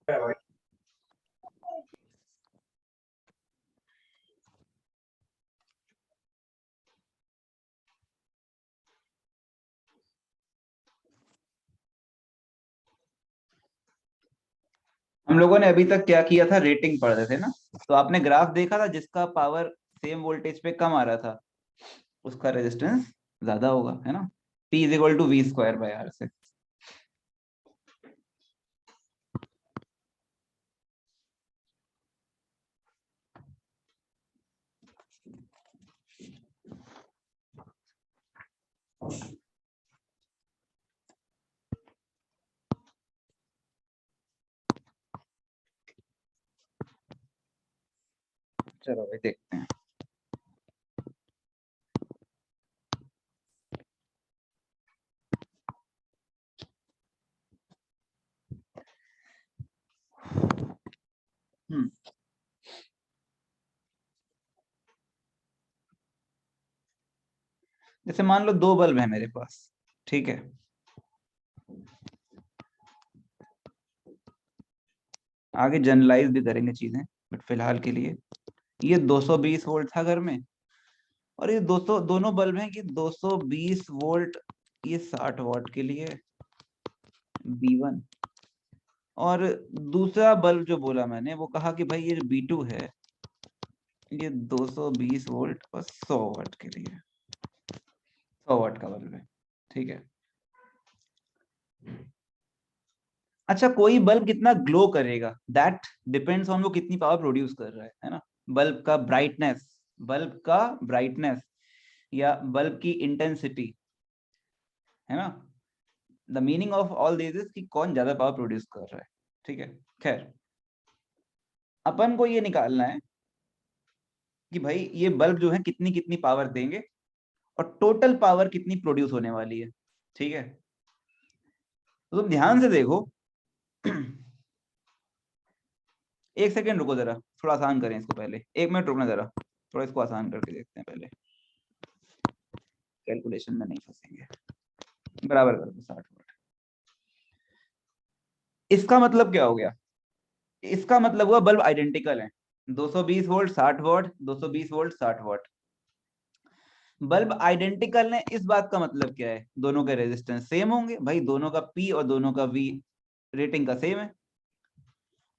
हम लोगों ने अभी तक क्या किया था, रेटिंग पढ़ रहे थे ना। तो आपने ग्राफ देखा था, जिसका पावर सेम वोल्टेज पे कम आ रहा था उसका रेजिस्टेंस ज्यादा होगा, है ना। T is equal to V square by R से। चलो भाई देखते हैं। हम्म जैसे मान लो दो बल्ब है मेरे पास, ठीक है। आगे जनरलाइज भी करेंगे चीजें, बट फिलहाल के लिए ये 220 वोल्ट था घर में, और ये 200 दोनों बल्ब हैं कि 220 वोल्ट, ये 60 वॉट के लिए B1, और दूसरा बल्ब जो बोला मैंने वो कहा कि भाई ये B2 है, ये 220 वोल्ट और 100 वाट के लिए, 100 वाट का बल्ब है, ठीक है। अच्छा, कोई बल्ब कितना ग्लो करेगा, दैट डिपेंड्स ऑन वो कितनी पावर प्रोड्यूस कर रहा है ना। बल्ब का ब्राइटनेस, बल्ब का ब्राइटनेस या बल्ब की इंटेंसिटी, है ना। The meaning of all this is कि कौन ज्यादा पावर प्रोड्यूस कर रहा है, ठीक है। खैर, अपन को ये निकालना है कि भाई ये बल्ब जो है कितनी कितनी पावर देंगे और टोटल पावर कितनी प्रोड्यूस होने वाली है, ठीक है। तो तुम ध्यान से देखो। एक सेकेंड रुको जरा, थोड़ा आसान करें इसको पहले, 1 मिनट रुकना जरा, थोड़ा इसको आसान करके देखते हैं पहले, कैलकुलेशन में नहीं फंसेंगे। बराबर कर दो 60 वाट। इसका मतलब क्या हो गया, इसका मतलब हुआ बल्ब आइडेंटिकल है, 220 volt 60 what, 220 volt 60 what. Bulb identical है, इस बात का मतलब क्या है, दोनों के रेजिस्टेंस सेम होंगे भाई, दोनों का P और दोनों का V रेटिंग का सेम है।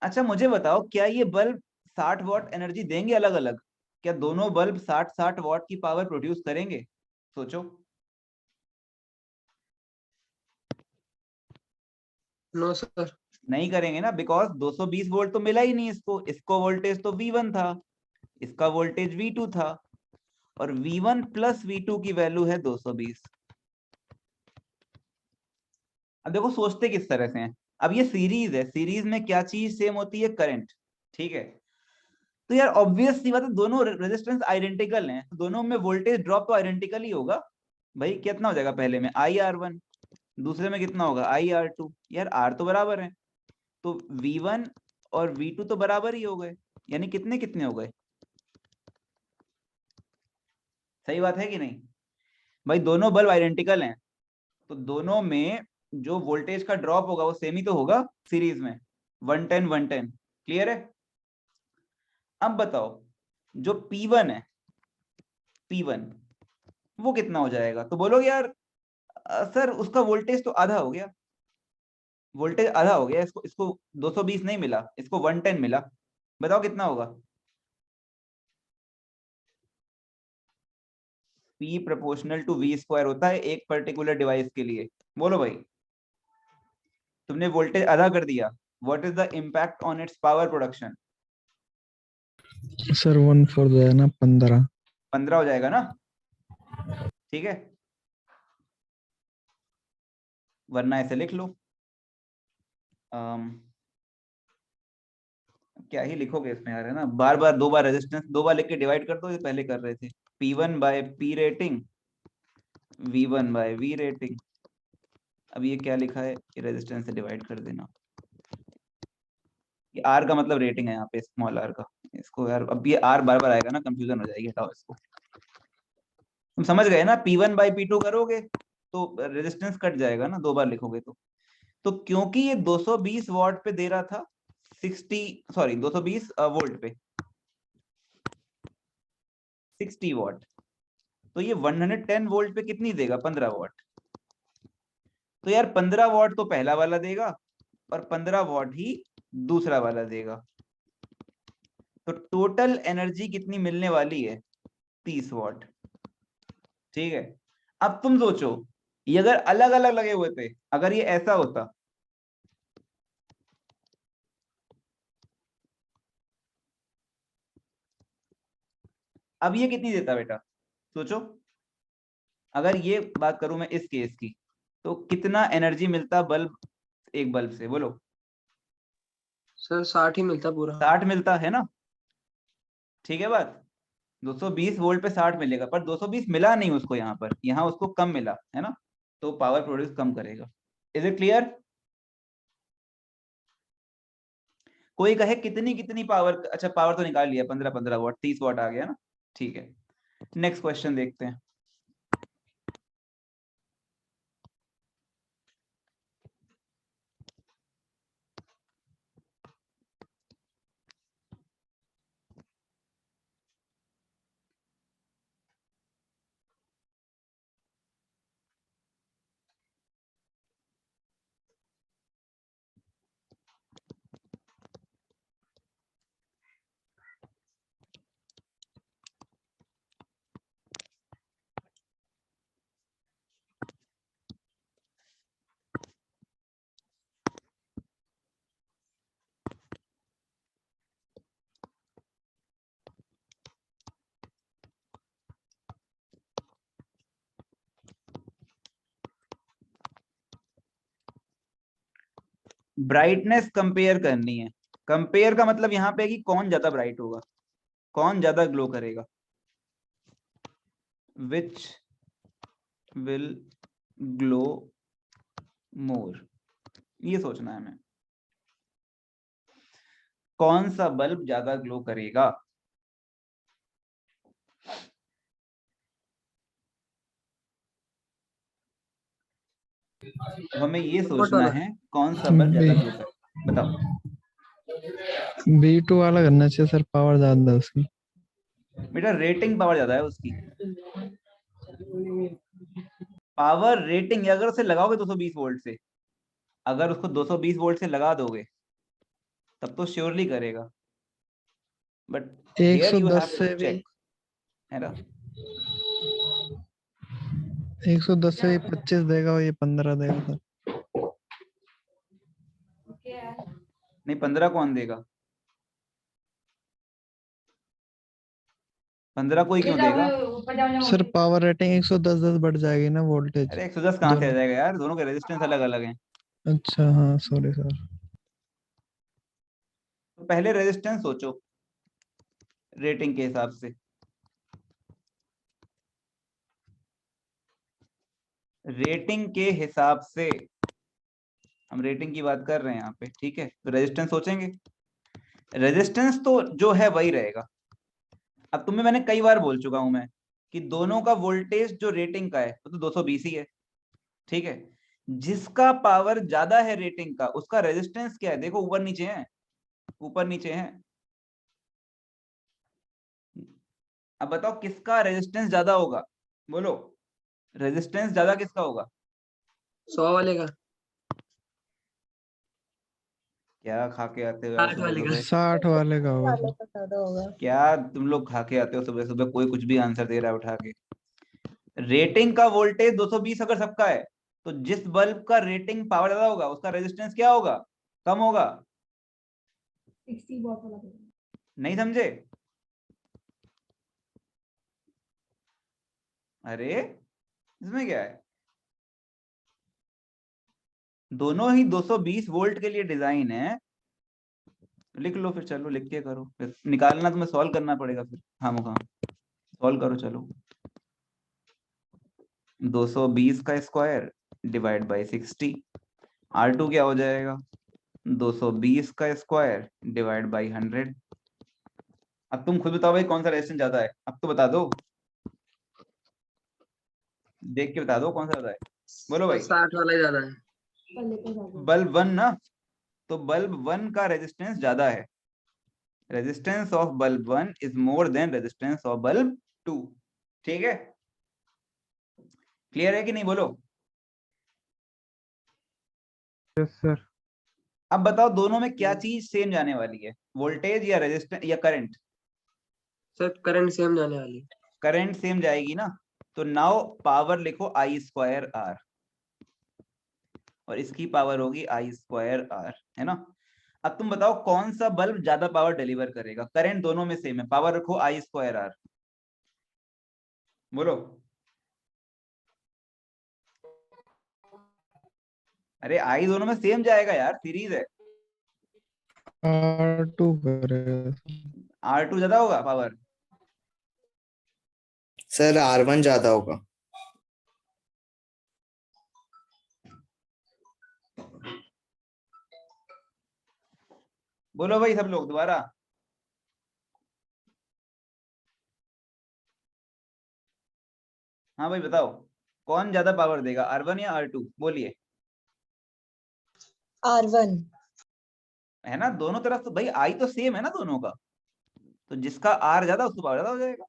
अच्छा मुझे बताओ, क्या ये बल्ब 60 वॉट एनर्जी देंगे अलग अलग? क्या दोनों बल्ब 60-60 वॉट की पावर प्रोड्यूस करेंगे? सोचो। No sir. नहीं करेंगे ना, बिकॉज 220 वोल्ट तो मिला ही नहीं इसको, इसको वोल्टेज तो V1 था, इसका वोल्टेज V2 था, और V1 प्लस V2 की वैल्यू है 220। अब देखो सोचते किस तरह से हैं। अब ये सीरीज है, सीरीज में क्या चीज सेम होती है, करंट, ठीक है। तो यार ऑब्वियस सी बात है, दोनों रेजिस्टेंस आइडेंटिकल हैं, तो दोनों में वोल्टेज ड्रॉप तो आइडेंटिकल ही होगा भाई। कितना हो जाएगा, पहले में IR1, दूसरे में कितना होगा IR2, यार R तो बराबर है, तो V1 और V2 तो बराबर ही हो गए, यानी कितने कितने हो गए। सही बात है कि नहीं भाई, दोनों बल्ब आइडेंटिकल हैं, तो दोनों में जो वोल्टेज का ड्रॉप होगा वो सेम ही तो होगा सीरीज में, 110 110। क्लियर है। अब बताओ, जो P1 है, P1 वो कितना हो जाएगा, तो बोलोगे यार सर उसका वोल्टेज तो आधा हो गया, वोल्टेज आधा हो गया, इसको इसको 220 नहीं मिला, इसको 110 मिला। बताओ कितना होगा। P proportional to V square होता है एक पर्टिकुलर डिवाइस के लिए। बोलो भाई, तुमने वोल्टेज आधा कर दिया, what is the impact on it's power production? Sir 1/4 जो है ना 15। 15 हो जाएगा ना, ठीक है। वरना ऐसे लिख लो, क्या ही लिखोगे इसमें यार, है ना, बार बार दो बार रेजिस्टेंस दो बार लिख के डिवाइड कर दो, ये पहले कर रहे थे। P1 by P rating, V1 by V rating. अब ये क्या लिखा है, ये रेजिस्टेंस से डिवाइड कर देना। ये R का मतलब रेटिंग है यहाँ पे, स्मॉल r का। इसको यार अब ये R बार बार आएगा ना, कंफ्यूजन हो जाएगी, हटाओ इसको। तुम समझ गए ना, P1 बाय P2 करोगे तो रेजिस्टेंस कट जाएगा ना, दो बार लिखोगे तो क्योंकि ये 220 वॉट पे दे रहा था, 220 वोल्ट पे 60 वॉट, तो ये 110 वोल्ट पे कितनी देगा? 15 वॉट। तो यार 15 वॉट तो पहला वाला देगा और 15 वॉट ही दूसरा वाला देगा, तो टोटल एनर्जी कितनी मिलने वाली है? 30 वॉट। ठीक है, अब तुम सोचो, ये अगर अलग अलग लगे हुए थे, अगर ये ऐसा होता, अब ये कितनी देता बेटा? सोचो, अगर ये बात करूं मैं इस केस की, तो कितना एनर्जी मिलता बल्ब, एक बल्ब से? बोलो। सर 60 ही मिलता पूरा। 60 मिलता है ना? ठीक है बात, 220 वोल्ट पे 60 मिलेगा, पर 220 मिला नहीं उसको, यहाँ पर, यहाँ उसको कम मिला है ना, तो पावर प्रोड्यूस कम करेगा। Is it clear? कोई कहे कितनी कितनी पावर? अच्छा, पावर तो निकाल लिया, 15 वॉट, 30 वॉट आ गया ना। ठीक है, नेक्स्ट क्वेश्चन देखते हैं। ब्राइटनेस कंपेयर करनी है। कंपेयर का मतलब यहाँ पे है कि कौन ज्यादा ब्राइट होगा, कौन ज्यादा ग्लो करेगा। विच विल ग्लो मोर, ये सोचना है हमें, कौन सा बल्ब ज्यादा ग्लो करेगा। हमें ये सोचना है कौन सा बल्ब ज्यादा ग्लो करेगा, बताओ। B2 वाला करना चाहिए सर, पावर ज्यादा है उसकी। बेटा रेटिंग पावर ज्यादा है उसकी, पावर रेटिंग। अगर उसे लगाओगे 220 वोल्ट से, अगर उसको 220 वोल्ट से लगा दोगे, तब तो श्योरली करेगा, but here you 110 have to say भी चेक, है ना। 110 से भी 25 देगा और ये 15 देगा सर। नहीं, 15 कौन देगा? 15 कोई क्यों देगा? सर पावर रेटिंग 110 बढ़ जाएगी ना वोल्टेज। अरे 110 कहाँ से आ दोनों। जाएगा यार, दोनों के रेजिस्टेंस अलग अलग हैं। अच्छा हाँ, सॉरी सर। तो पहले रेजिस्टेंस सोचो रेटिंग के हिसाब से। रेटिंग के हिसाब से, हम रेटिंग की बात कर रहे हैं यहाँ पे, ठीक है, तो रेजिस्टेंस सोचेंगे। रेजिस्टेंस तो जो है वही रहेगा। अब तुम्हें मैंने कई बार बोल चुका हूं मैं कि दोनों का वोल्टेज जो रेटिंग का है वो तो 220 ही है, ठीक है। जिसका पावर ज्यादा है रेटिंग का, उसका रेजिस्टेंस क्या है? देखो ऊपर नीचे है, ऊपर नीचे है। अब बताओ किसका रेजिस्टेंस ज्यादा होगा, बोलो। रेजिस्टेंस ज्यादा किसका होगा? 100 वाले का। क्या खा के आते हो यार 60 सुबह वाले का। सुबह? 60 वाले का होगा सर। क्या तुम लोग खा के आते हो सुबह सुबह, कोई कुछ भी आंसर दे रहा है उठा के। रेटिंग का वोल्टेज 220 अगर सबका है, तो जिस बल्ब का रेटिंग पावर ज्यादा होगा उसका रेजिस्टेंस क्या होगा? कम होगा। 60 वॉट वाला नहीं समझे? अरे इसमें क्या है, दोनों ही 220 वोल्ट के लिए डिजाइन है। लिख लो फिर, चलो लिख के करो, फिर निकालना तुम्हें सॉल्व करना पड़ेगा फिर। हाँ हाँ, सॉल्व करो चलो। 220 का स्क्वायर डिवाइड बाई 60, R2 क्या हो जाएगा? 220 का स्क्वायर डिवाइड बाई 100। अब तुम खुद बताओ भाई कौन सा रेजिस्टेंस ज्यादा है, अब तो बता दो, देख के बता दो कौन सा ज्यादा है, बोलो भाई। 60 वाला ही ज्यादा है। पहले तो ज्यादा बल्ब 1 ना, तो बल्ब 1 का रेजिस्टेंस ज्यादा है। Resistance of bulb 1 is more than resistance of bulb 2। ठीक है, क्लियर है कि नहीं, बोलो। Yes sir. अब बताओ दोनों में क्या चीज सेम जाने वाली है, वोल्टेज या रेजिस्टेंस या करंट? सर करंट सेम जाने वाली है। करंट सेम जाएगी ना, तो नाउ पावर लिखो आई स्क्वायर आर, और इसकी पावर होगी आई स्क्वायर आर, है ना। अब तुम बताओ कौन सा बल्ब ज्यादा पावर डिलीवर करेगा, करंट दोनों में सेम है, पावर रखो आई स्क्वायर आर, बोलो। अरे आई दोनों में सेम जाएगा यार, सीरीज है। R2 करेगा। R2 ज्यादा होगा पावर। सर R1 ज्यादा होगा। बोलो भाई सब लोग दोबारा। हाँ भाई बताओ, कौन ज्यादा पावर देगा, R1 या R2, बोलिए। R1। है ना, दोनों तरफ तो भाई आई तो सेम है ना दोनों का, तो जिसका आर ज्यादा उसको पावर ज्यादा हो जाएगा।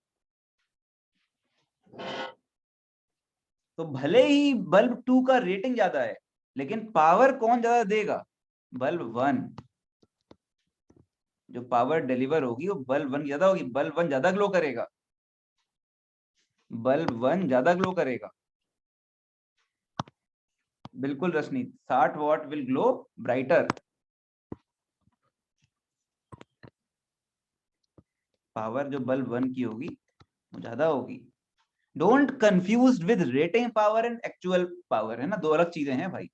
तो भले ही बल्ब 2 का रेटिंग ज्यादा है, लेकिन पावर कौन ज्यादा देगा, बल्ब 1। जो पावर डिलीवर होगी वो बल्ब 1 ज्यादा होगी, बल्ब 1 ज्यादा ग्लो करेगा, बल्ब 1 ज्यादा ग्लो करेगा। बिल्कुल रश्मि, 60 what will glow brighter. Power जो बल्ब 1 की होगी वो ज्यादा होगी। Don't confuse with rating power and actual power, है ना, दो अलग चीजें हैं भाई।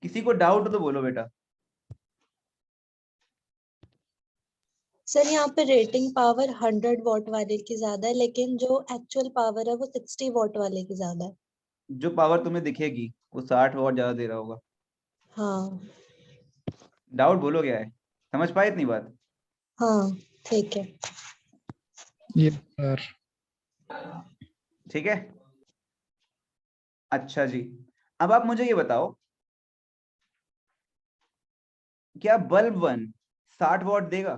किसी को डाउट हो तो बोलो बेटा। सर यहाँ पे रेटिंग पावर 100 वॉट वाले की ज्यादा है, लेकिन जो एक्चुअल पावर है वो 60 वॉट वाले की ज्यादा है। जो पावर तुम्हें दिखेगी वो 60 वॉट ज्यादा दे रहा होगा। हाँ। डाउट बोलो क्या है, समझ पाए इतनी बात? हाँ ठीक है। Yes sir. ठीक है, अच्छा जी। अब आप मुझे ये बताओ, क्या बल्ब 1 60 वॉट देगा?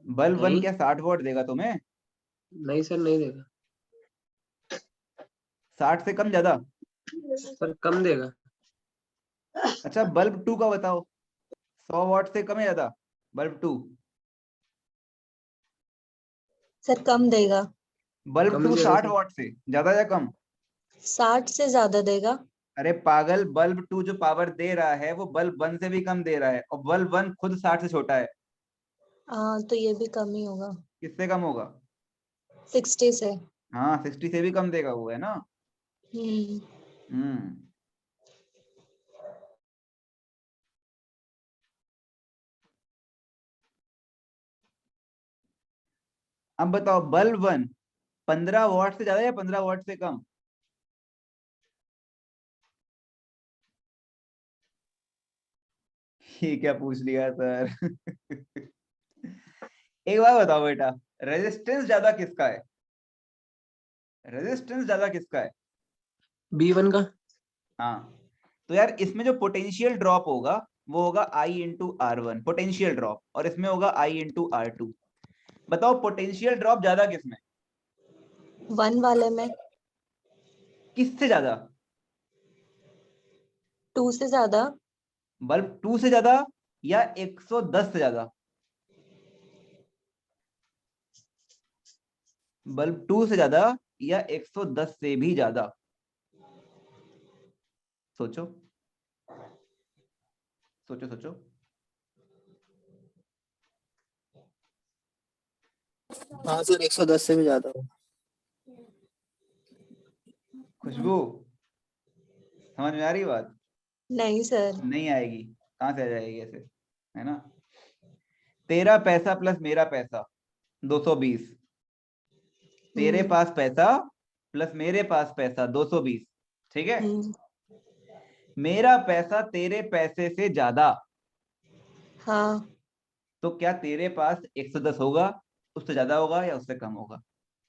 बल्ब 1 नहीं क्या 60 वॉट देगा तुम्हें? नहीं सर, नहीं देगा 60 से कम, ज्यादा? सर, कम देगा। अच्छा बल्ब 2 का बताओ, 100 वॉट से कम है ज्यादा बल्ब 2? सर कम देगा। बल्ब कम 2 देगा 60 सर। वॉट से ज्यादा या कम? 60 से ज्यादा देगा। अरे पागल, बल्ब 2 जो पावर दे रहा है वो बल्ब 1 से भी कम दे रहा है, और बल्ब 1 खुद 60 से छोटा है। हाँ तो ये भी कम ही होगा। किससे कम होगा? 60 से। हाँ 60 से भी कम देगा वो, है ना। हम्म। हम्म। अब बताओ बल्ब 1 15 वॉट से ज्यादा या 15 वॉट से कम? ये क्या पूछ लिया सर? एक बात बताओ बेटा, रेजिस्टेंस ज्यादा किसका है, रेजिस्टेंस ज्यादा किसका है? B1 का। हाँ, तो यार इसमें जो पोटेंशियल ड्रॉप होगा वो होगा आई इंटू R1 पोटेंशियल ड्रॉप, और इसमें होगा आई इंटू R2। बताओ पोटेंशियल ड्रॉप ज्यादा किसमें, 1 वाले में। किससे ज्यादा? 2 से ज्यादा। बल्ब 2 से ज्यादा या 110 से ज्यादा? बल्ब 2 से ज्यादा या 110 से भी ज्यादा? सोचो सोचो सोचो। हाँ सर 110 से भी ज्यादा हो। खुशबू, समझ में आ रही बात? नहीं सर। नहीं आएगी, कहाँ से आ जाएगी ऐसे, है ना। तेरा पैसा प्लस मेरा पैसा 220, तेरे पास पैसा प्लस मेरे पास पैसा 220, ठीक है। मेरा पैसा तेरे पैसे से ज्यादा, हाँ, तो क्या तेरे पास 110 होगा, उससे ज्यादा होगा या उससे कम होगा?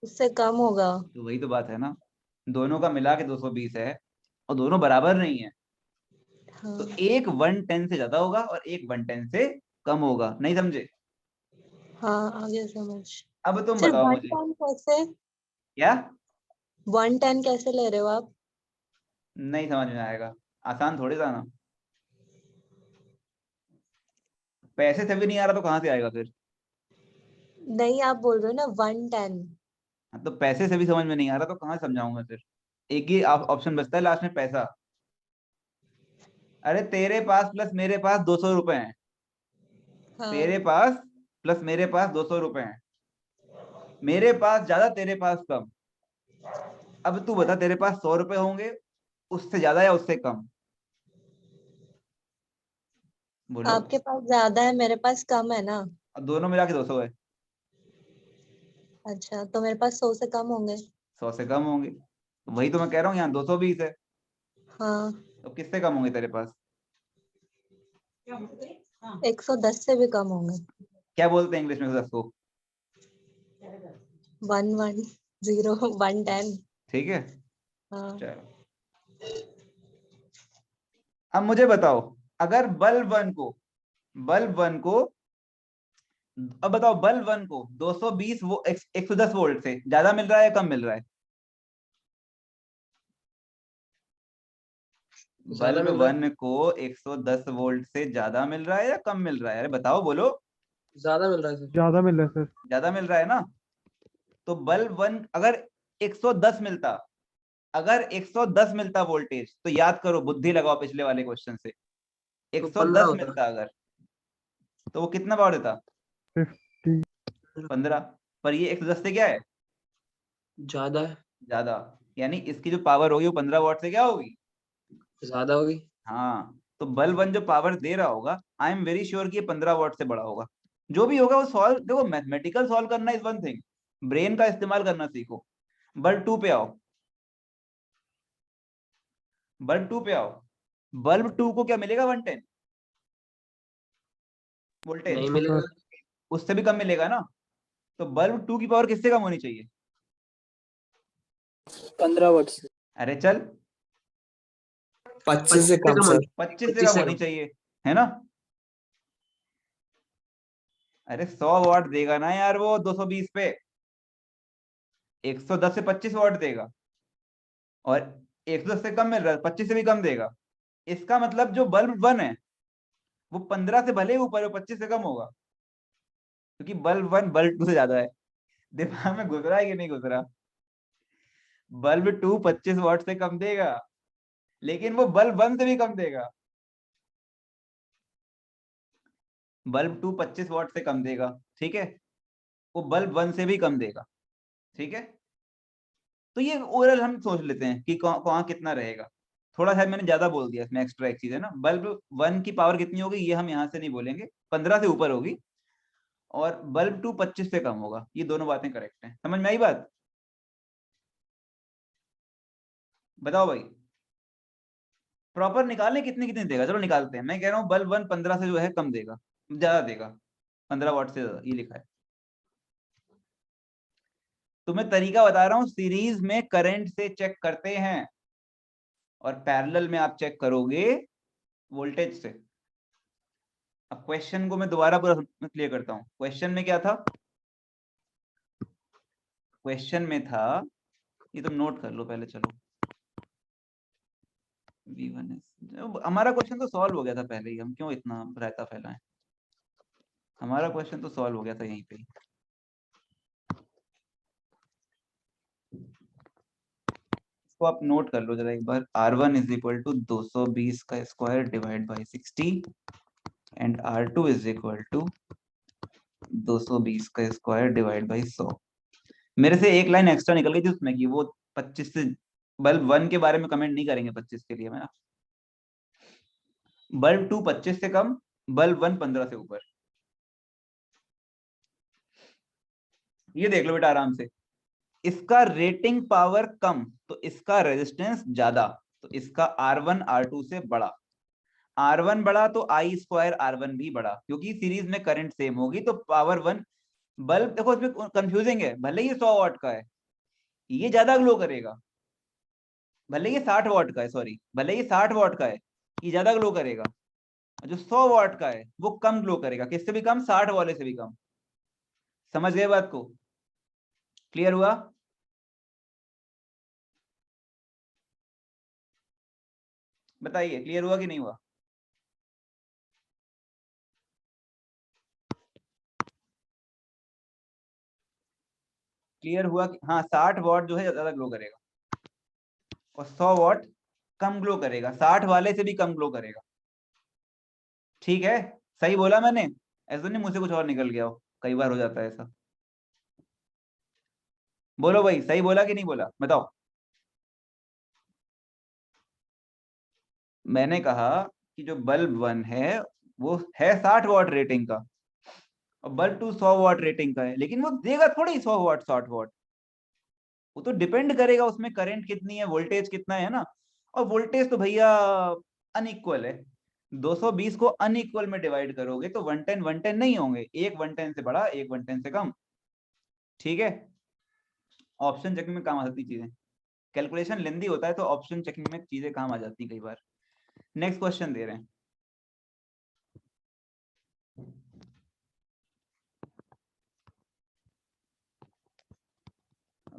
उससे कम होगा। तो वही तो बात है ना, दोनों का मिला के 220 है और दोनों बराबर नहीं है, हाँ, तो एक 110 से ज्यादा होगा और एक 110 से कम होगा। नहीं समझे? हाँ, आगे समझ। अब तुम सर बताओ मुझे। 110 कैसे? क्या? 110 कैसे ले रहे हो आप? नहीं समझ में आएगा, आसान थोड़ी था ना। पैसे से भी नहीं आ रहा तो कहाँ से आएगा फिर? नहीं, आप बोल रहे हो ना 110। हाँ, तो पैसे से भी समझ में नहीं आ रहा तो कहाँ समझाऊंगा फिर? एक ही ऑप्शन बचता है लास्ट में, पैसा। अरे तेरे पास प्लस मेरे पास 200 रुपए हैं, तेरे हाँ, पास प्लस मेरे पास 200 रुपए हैं, मेरे पास ज्यादा तेरे पास कम। अब तू बता, तेरे पास 100 रुपए होंगे, उससे ज्यादा या उससे कम? बोलो। आपके पास ज्यादा है, मेरे पास कम है ना। अब दोनों मिला के 200 है, अच्छा, तो मेरे पास 100 से कम होंगे। 100 से कम होंगे, तो वही तो मैं कह रहा हूँ, यहाँ 220 है, हाँ, तो किससे कम होंगे तेरे पास? 110 से भी कम होंगे। क्या बोलते हैं इंग्लिश में 10 को? 110, 110। ठीक है, हाँ, चलो। अब मुझे बताओ, अगर बल्ब वन को अब बताओ, बल्ब वन को 220 वो 110 वोल्ट से ज्यादा मिल रहा है या कम मिल रहा है? ज्यादा बल्ब मिल रहा है। वन को 110 वोल्ट से ज्यादा मिल रहा है या कम मिल रहा है? अरे बताओ, बोलो। ज्यादा मिल रहा है सर। ज्यादा मिल रहा है सर। ज्यादा मिल रहा है ना। तो बल्ब वन अगर 110 मिलता, अगर 110 मिलता वोल्टेज, तो याद करो, बुद्धि लगाओ पिछले वाले क्वेश्चन से। तो 15 110 होता। मिलता अगर, तो वो कितना पावर देता? 50। 15। पर ये 110 से क्या है? ज्यादा है। ज्यादा। यानी इसकी जो पावर होगी वो 15 वॉट से क्या होगी? ज्यादा होगी। हाँ, तो बल्ब वन जो पावर दे रहा होगा, आई एम वेरी श्योर कि ये 15 वॉट से बड़ा होगा। जो भी होगा वो सॉल्व, देखो मैथमेटिकल सॉल्व करना इज वन थिंग, ब्रेन का इस्तेमाल करना सीखो। बल्ब टू पे आओ, बल्ब टू पे आओ। बल्ब टू को क्या मिलेगा? 110 नहीं वोल्टेज, मिलेगा। उससे भी कम मिलेगा ना। तो बल्ब टू की पावर किससे कम होनी चाहिए? 15 वाट से। अरे चल, 25 से 25 कम सर। 25 से 25 कम से होनी कम। चाहिए, है ना। अरे 100 वॉट देगा ना यार वो 220 पे, 110 से 25 वॉट देगा, और 110 से कम मिल रहा है, 25 से भी कम देगा। इसका मतलब जो बल्ब वन है वो 15 से भले ही ऊपर है, 25 से कम होगा, क्योंकि बल्ब वन बल्ब टू से ज्यादा है। दिमाग में घुस रहा है कि नहीं घुस रहा? बल्ब टू 25 वॉट से कम देगा, लेकिन वो बल्ब वन से भी कम देगा। बल्ब टू 25 वॉट से कम देगा, ठीक है, वो बल्ब वन से भी कम देगा, ठीक है। तो ये ओवरऑल हम सोच लेते हैं कि कहाँ कितना रहेगा। थोड़ा शायद मैंने ज्यादा बोल दिया इसमें, एक्स्ट्रा एक चीज है ना। बल्ब वन की पावर कितनी होगी ये हम यहाँ से नहीं बोलेंगे, 15 से ऊपर होगी, और बल्ब टू 25 से कम होगा। ये दोनों बातें करेक्ट हैं, समझ में आई बात? बताओ भाई, प्रॉपर निकालने कितने कितने देगा, चलो निकालते हैं। मैं कह रहा हूँ बल्ब वन 15 से जो है कम देगा, ज्यादा देगा, 15 वॉट से ज्यादा, ये लिखा है। तुम्हें तरीका बता रहा हूँ, सीरीज में करंट से चेक करते हैं और पैरेलल में आप चेक करोगे वोल्टेज से। अब क्वेश्चन को मैं दोबारा पूरा क्लियर करता हूँ। क्वेश्चन में क्या था? क्वेश्चन में था, ये तुम नोट कर लो पहले, चलो। V1 हमारा क्वेश्चन तो सॉल्व हो गया था पहले ही, हम क्यों इतना रायता फैलाएं? हमारा क्वेश्चन तो सॉल्व हो गया था यहीं पे ही। इसको आप नोट कर लो जरा एक बार। R1 इज इक्वल टू 220 का square divide by 60 and R2 is equal to 220 का स्क्वायर डिवाइड बाई 100। मेरे से एक लाइन एक्स्ट्रा निकल गई थी उसमें कि वो 25 से, बल्ब वन के बारे में कमेंट नहीं करेंगे 25 के लिए, मैं ना। बल्ब 2 25 से कम, बल्ब 1 15 से ऊपर। ये देख लो बेटा आराम से, इसका रेटिंग पावर कम तो इसका रेजिस्टेंस ज्यादा, तो इसका R1 R2 से बड़ा। R1 बड़ा तो I स्क्वायर R1 भी बड़ा, क्योंकि सीरीज में करंट सेम होगी तो पावर 1। बल्ब देखो इसमें कंफ्यूजिंग है, भले ही 100 वाट का है ये ज्यादा ग्लो करेगा, भले ये 60 वाट का है, सॉरी भले ये 60 वाट का है ये ज्यादा ग्लो करेगा, जो 100 वाट का है वो कम ग्लो करेगा। किससे भी कम? 60 वाले से भी कम। समझ गए बात को? क्लियर हुआ? बताइए क्लियर हुआ कि नहीं हुआ? क्लियर हुआ कि हाँ 60 वाट जो है ज्यादा ग्लो करेगा और 100 वाट कम ग्लो करेगा, 60 वाले से भी कम ग्लो करेगा। ठीक है, सही बोला मैंने? ऐसा नहीं मुझसे कुछ और निकल गया हो, कई बार हो जाता है ऐसा। बोलो भाई, सही बोला कि नहीं बोला, बताओ। मैंने कहा कि जो बल्ब 1 है वो है 60 वाट रेटिंग का और बल्ब 2 100 वाट रेटिंग का है, लेकिन वो देगा थोड़ी 100 वाट 60 वाट। वो तो डिपेंड करेगा उसमें करंट कितनी है, वोल्टेज कितना है ना। और वोल्टेज तो भैया अनइक्वल है, 220 को अनइक्वल में डिवाइड करोगे तो 110 110 नहीं होंगे, एक 110 से बड़ा एक 110 से कम। ठीक है, ऑप्शन चेकिंग में काम आ जाती चीजें, कैलकुलेशन लेंदी होता है तो ऑप्शन चेकिंग में चीजें काम आ जाती कई बार। नेक्स्ट क्वेश्चन दे रहे हैं।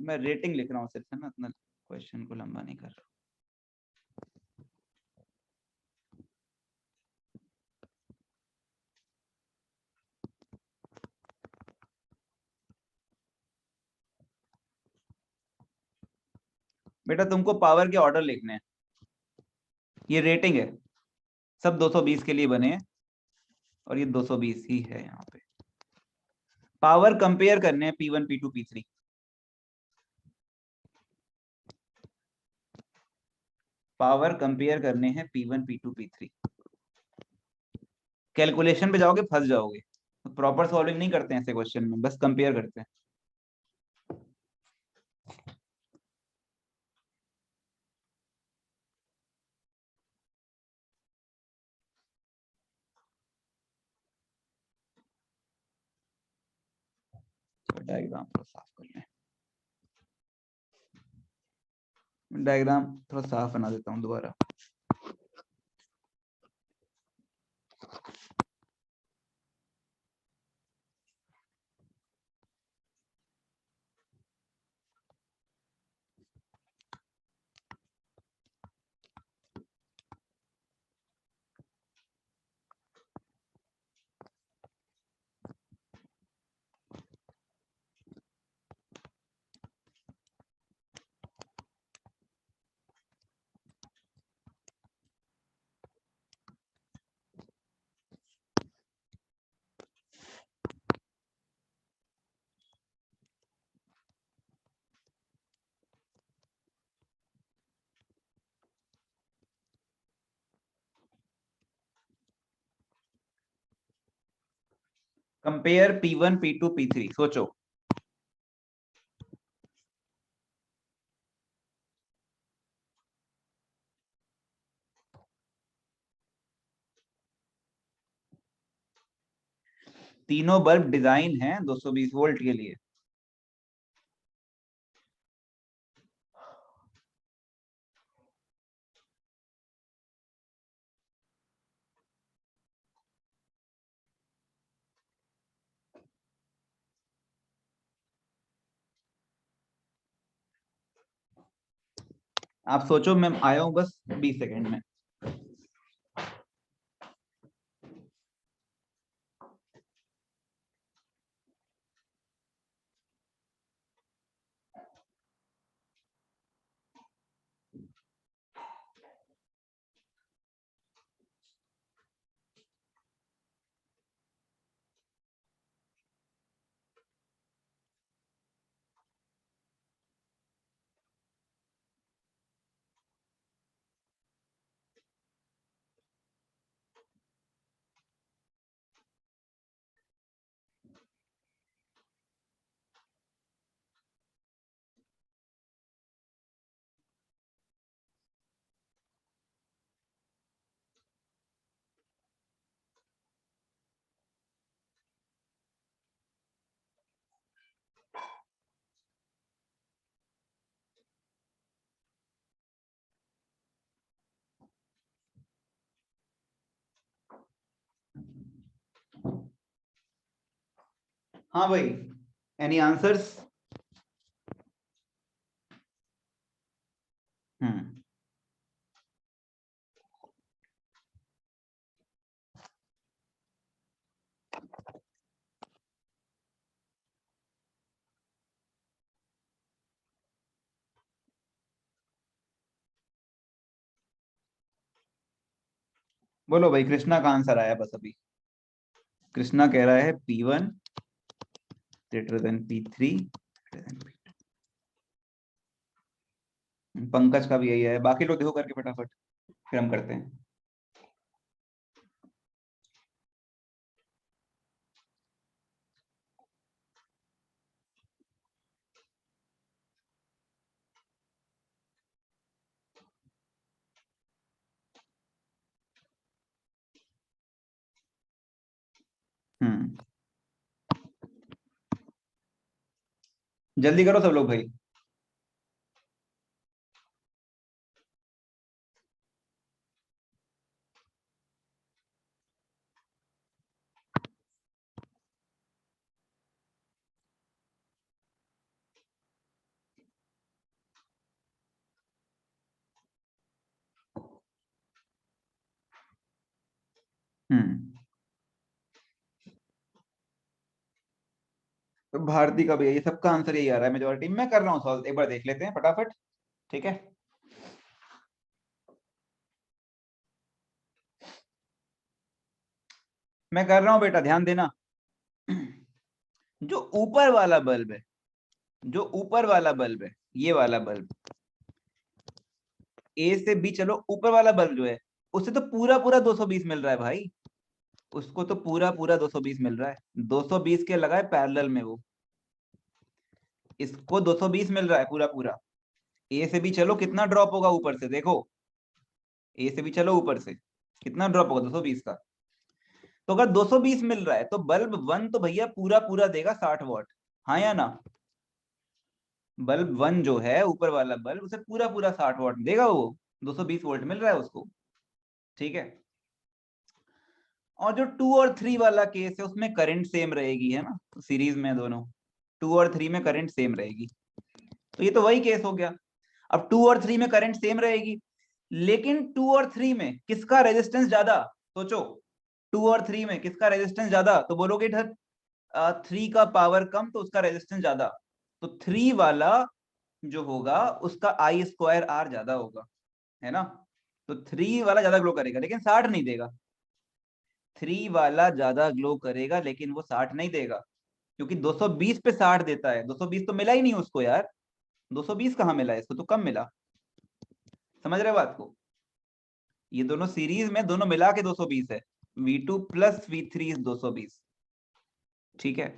मैं रेटिंग लिख रहा हूँ सिर्फ, है ना, इतना क्वेश्चन को लंबा नहीं कर रहा। बेटा तुमको पावर के ऑर्डर लिखने हैं, ये रेटिंग है, सब 220 के लिए बने हैं और ये 220 ही है। यहाँ पे पावर कंपेयर करने हैं P1 P2 P3। Power compare करने हैं P1 P2 P3। कैलकुलेशन पे जाओगे फंस जाओगे, प्रॉपर सॉल्विंग नहीं करते हैं ऐसे क्वेश्चन में, बस कंपेयर करते हैं। डायग्राम थोड़ा साफ कर लें, डायग्राम थोड़ा साफ बना देता हूँ दोबारा। कंपेयर P1 P2 P3, सोचो। तीनों बल्ब डिजाइन हैं 220 वोल्ट के लिए। आप सोचो, मैं आया हूं बस 20 सेकंड में। हाँ भाई, एनी आंसर्स? हम्म बोलो भाई, कृष्णा का आंसर आया बस अभी। कृष्णा कह रहा है P1 greater than P3 greater than P2। Pankaj का भी यही है, बाकी लोग देखो करके फटाफट, फिर हम करते हैं। हम्म जल्दी करो सब लोग भाई। हम्म तो भारती का भी यही, सबका आंसर यही आ रहा है मेजोरिटी। मैं कर रहा हूँ सॉल्व, एक बार देख लेते हैं फटाफट, ठीक है। मैं कर रहा हूँ बेटा, ध्यान देना। जो ऊपर वाला बल्ब है, जो ऊपर वाला बल्ब है, ये वाला बल्ब, ए से बी, चलो ऊपर वाला बल्ब जो है, उसे तो पूरा पूरा 220 मिल रहा है भाई। उसको तो पूरा पूरा 220 मिल रहा है, 220 के लगाए पैरेलल में वो, इसको 220 मिल रहा है पूरा पूरा। ए से भी चलो, कितना ड्रॉप होगा ऊपर से, देखो। ए से भी चलो ऊपर से, कितना ड्रॉप होगा 220 का। तो अगर 220 मिल रहा है तो बल्ब वन तो भैया पूरा पूरा देगा 60 वॉट, हाँ या ना? बल्ब वन जो है ऊपर वाला बल्ब, उसे पूरा पूरा 60 वॉट देगा वो, 220 वोल्ट मिल रहा है उसको, ठीक है। और जो 2 और 3 वाला केस है, उसमें करंट सेम रहेगी, है ना, तो सीरीज में दोनों 2 और 3 में करंट सेम रहेगी। तो ये तो वही केस हो गया। अब 2 और 3 में करंट सेम रहेगी, लेकिन 2 और 3 में किसका रेजिस्टेंस ज्यादा? सोचो, 2 और 3 में किसका रेजिस्टेंस ज्यादा? तो बोलोगे इधर 3 का पावर कम तो उसका रेजिस्टेंस ज्यादा, तो 3 वाला जो होगा उसका I² R ज्यादा होगा, है ना। तो 3 वाला ज्यादा ग्लो करेगा लेकिन 60 नहीं देगा। 3 वाला ज्यादा ग्लो करेगा लेकिन वो 60 नहीं देगा, क्योंकि 220 पे 60 देता है। 220 तो मिला ही नहीं उसको यार, 220 कहाँ मिला है इसको, तो कम मिला। समझ रहे हो बात को? ये दोनों सीरीज में, दोनों मिला के 220 है। V2 प्लस V3 इज 220, ठीक है।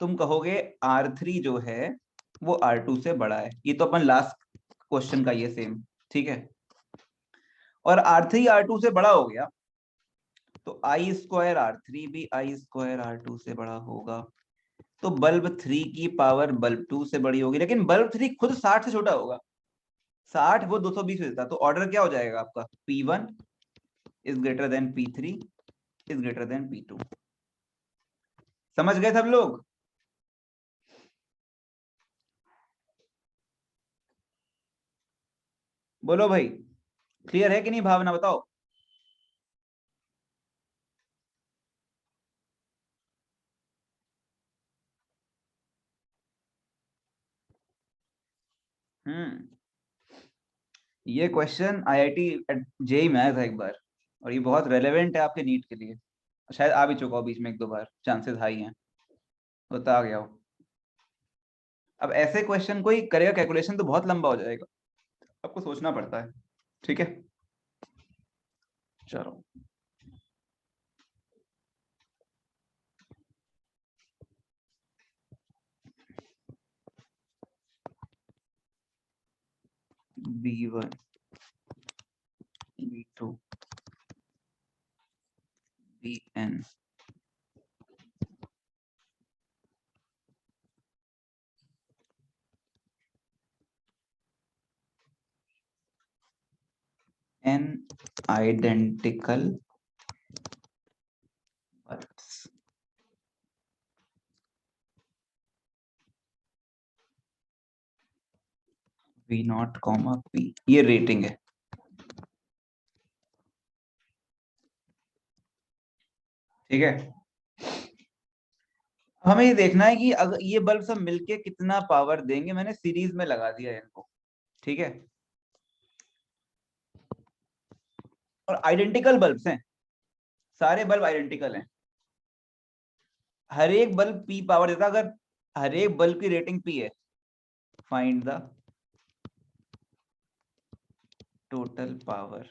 तुम कहोगे R3 जो है वो R2 से बड़ा है, ये तो अपन लास्ट क्वेश्चन का ये सेम, ठीक है। और R3 R2 से बड़ा हो गया तो I² R3 भी I² R2 से बड़ा होगा। तो बल्ब 3 की पावर बल्ब 2 से बड़ी होगी, लेकिन बल्ब 3 खुद 60 से छोटा होगा। 60 वो 220 देता, तो ऑर्डर क्या हो जाएगा आपका? P1 is greater than P3 is greater than P2। समझ गए सब लोग? बोलो भाई, क्लियर है कि नहीं? भावना बताओ। हम्म ये क्वेश्चन IIT जेई में आया था एक बार, और ये बहुत रेलेवेंट है आपके नीट के लिए। शायद आ भी चुका हो बीच में एक दो बार, चांसेस हाई हैं होता आ गया हो। अब ऐसे क्वेश्चन कोई करेगा कैलकुलेशन तो बहुत लंबा हो जाएगा, आपको सोचना पड़ता है, ठीक है। चलो, B1 B2 Bn n identical bulbs V naught comma P, ये रेटिंग है। ठीक है, हमें ये देखना है कि अगर ये बल्ब सब मिलके कितना पावर देंगे। मैंने सीरीज में लगा दिया है इनको। ठीक है, और आइडेंटिकल बल्ब्स हैं, सारे बल्ब आइडेंटिकल हैं। हर एक बल्ब पी पावर देता। अगर हर एक बल्ब की रेटिंग पी है, find the total power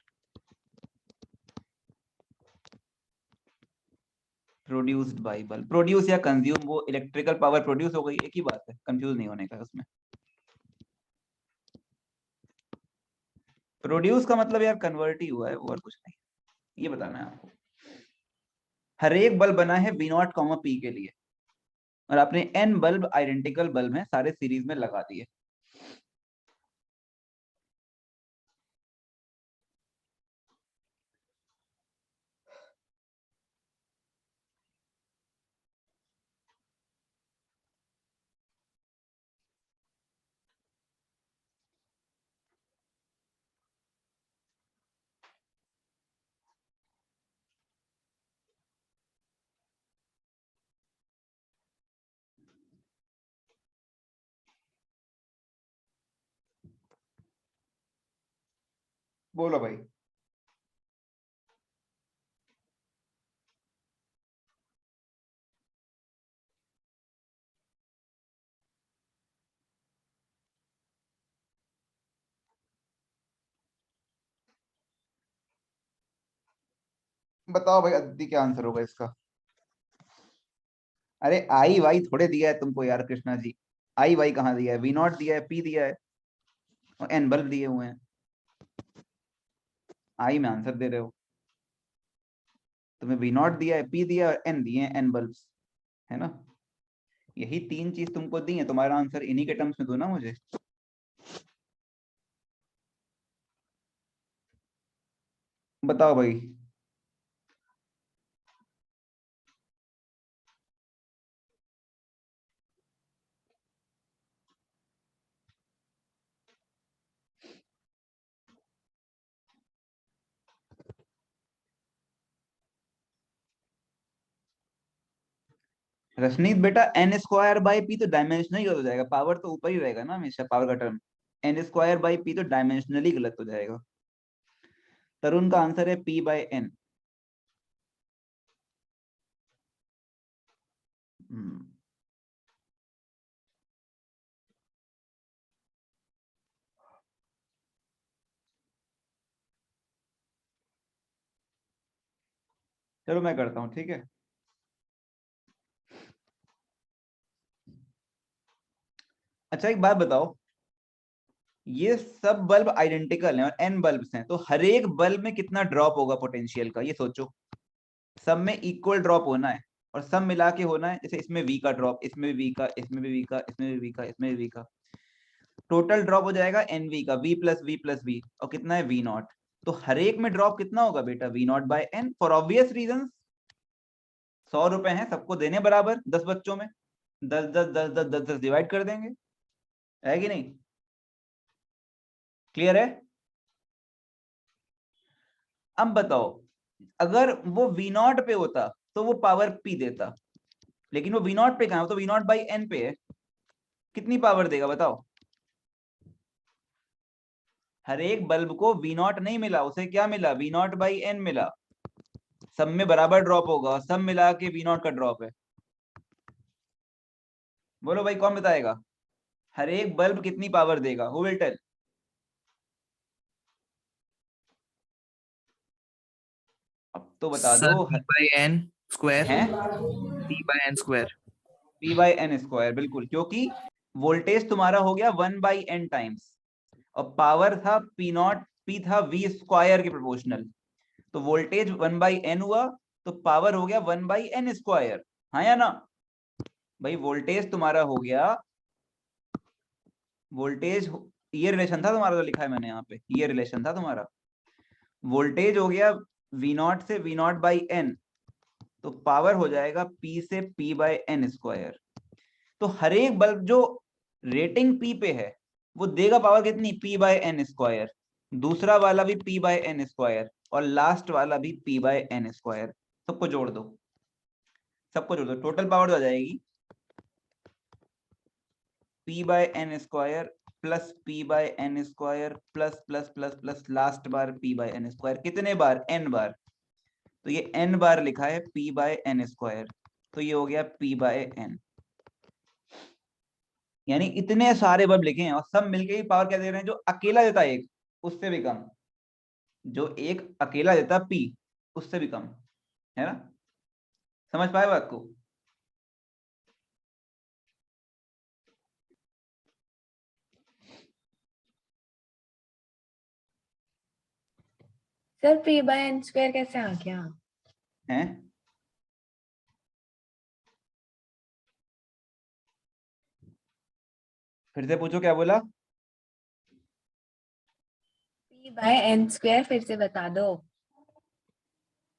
produced by bulb. Produce या कंज्यूम, वो इलेक्ट्रिकल पावर प्रोड्यूस हो गई, एक ही बात है, कंफ्यूज नहीं होने का उसमें। प्रोड्यूस का मतलब यार कन्वर्ट ही हुआ है, और कुछ नहीं, ये बताना है आपको। हर एक बल्ब बना है वी नॉट कॉमा पी के लिए, और आपने एन बल्ब आइडेंटिकल बल्ब हैं, सारे सीरीज में लगा दिए। बोलो भाई। बताओ भाई, अदिति क्या आंसर होगा इसका? अरे आई वाई थोड़े दिया है तुमको यार कृष्णा जी, आई वाई कहाँ दिया है? वी नॉट दिया है, पी दिया है, और एन बल्ब दिए हुए हैं। आई में आंसर दे रहे हो, तुम्हें वी नॉट दिया है, पी दिया है, और एन दिए हैं, एन बल्ब्स, है ना? यही तीन चीज तुमको दी है, तुम्हारा आंसर इन्हीं के टर्म्स में दो ना मुझे। बताओ भाई। रशनीत बेटा, एन स्क्वायर बाई पी तो डायमेंशनली गलत हो जाएगा, पावर तो ऊपर ही रहेगा ना हमेशा, पावर का term. N square by P तो डायमेंशनली गलत हो जाएगा। तरुण का आंसर है पी बाय एन। चलो मैं करता हूँ, ठीक है। अच्छा एक बात बताओ, ये सब बल्ब आइडेंटिकल हैं और एन बल्ब्स हैं, तो हर एक बल्ब में कितना ड्रॉप होगा पोटेंशियल का, ये सोचो। सब में इक्वल ड्रॉप होना है, और सब मिला के होना है। जैसे इसमें वी का ड्रॉप, इसमें भी वी का, इसमें भी वी का, इसमें भी वी का, इसमें भी वी का, टोटल ड्रॉप हो जाएगा एन वी का, V plus V plus V, और कितना है वी नॉट। तो हर एक में ड्रॉप कितना होगा बेटा? V naught by N, for obvious reason. 100 रुपए हैं, सबको देने बराबर, 10 बच्चों में 10 10 10 10 10 10 डिवाइड कर देंगे, है कि नहीं? क्लियर है? अब बताओ, अगर वो वी नॉट पे होता तो वो पावर पी देता, लेकिन वो वी नॉट पे कहां है? तो वी नॉट बाई एन पे है, कितनी पावर देगा बताओ? हर एक बल्ब को वी नॉट नहीं मिला, उसे क्या मिला? वी नॉट बाई एन मिला। सब में बराबर ड्रॉप होगा, सब मिला के वी नॉट का ड्रॉप है। बोलो भाई, कौन बताएगा हर एक बल्ब कितनी पावर देगा? Who will tell? अब तो बता दो। सर बाय एन स्क्वायर, हैं? P by N square. P by N square, बिल्कुल, क्योंकि वोल्टेज तुम्हारा हो गया 1 बाई एन टाइम्स, और पावर था पी नॉट, पी था वी स्क्वायर के प्रोपोर्शनल। तो वोल्टेज 1 बाई एन हुआ, तो पावर हो गया 1 बाई एन स्क्वायर। हाँ या ना? भाई वोल्टेज तुम्हारा हो गया, वोल्टेज, ये रिलेशन था तुम्हारा, जो लिखा है मैंने यहाँ पे, ये रिलेशन था तुम्हारा। वोल्टेज हो गया वी नॉट से वी नॉट बाई एन, तो पावर हो जाएगा पी से पी बाई एन स्क्वायर। तो हर एक बल्ब जो रेटिंग पी पे है, वो देगा पावर कितनी, p बाय एन स्क्वायर, दूसरा वाला भी p बाय एन स्क्वायर, और लास्ट वाला भी p बाय एन स्क्वायर। सबको जोड़ दो, सबको जोड़ दो, टोटल पावर हो जाएगी p by N square plus p by N square plus plus plus plus last बार p बाय एन स्क्वायर। कितने बार, n बार, तो ये n बार लिखा है p बाय एन स्क्वायर, तो ये हो गया p बाय एन। यानी इतने सारे वर्ब लिखे हैं और सब मिलके ही पावर क्या दे रहे हैं, जो अकेला देता है एक उससे भी कम, जो एक अकेला देता p उससे भी कम, है ना? समझ पाए बात को? Sir p by N square कैसे आ गया? हैं? फिर से पूछो, क्या बोला? p बाय एन स्क्वायर फिर से बता दो।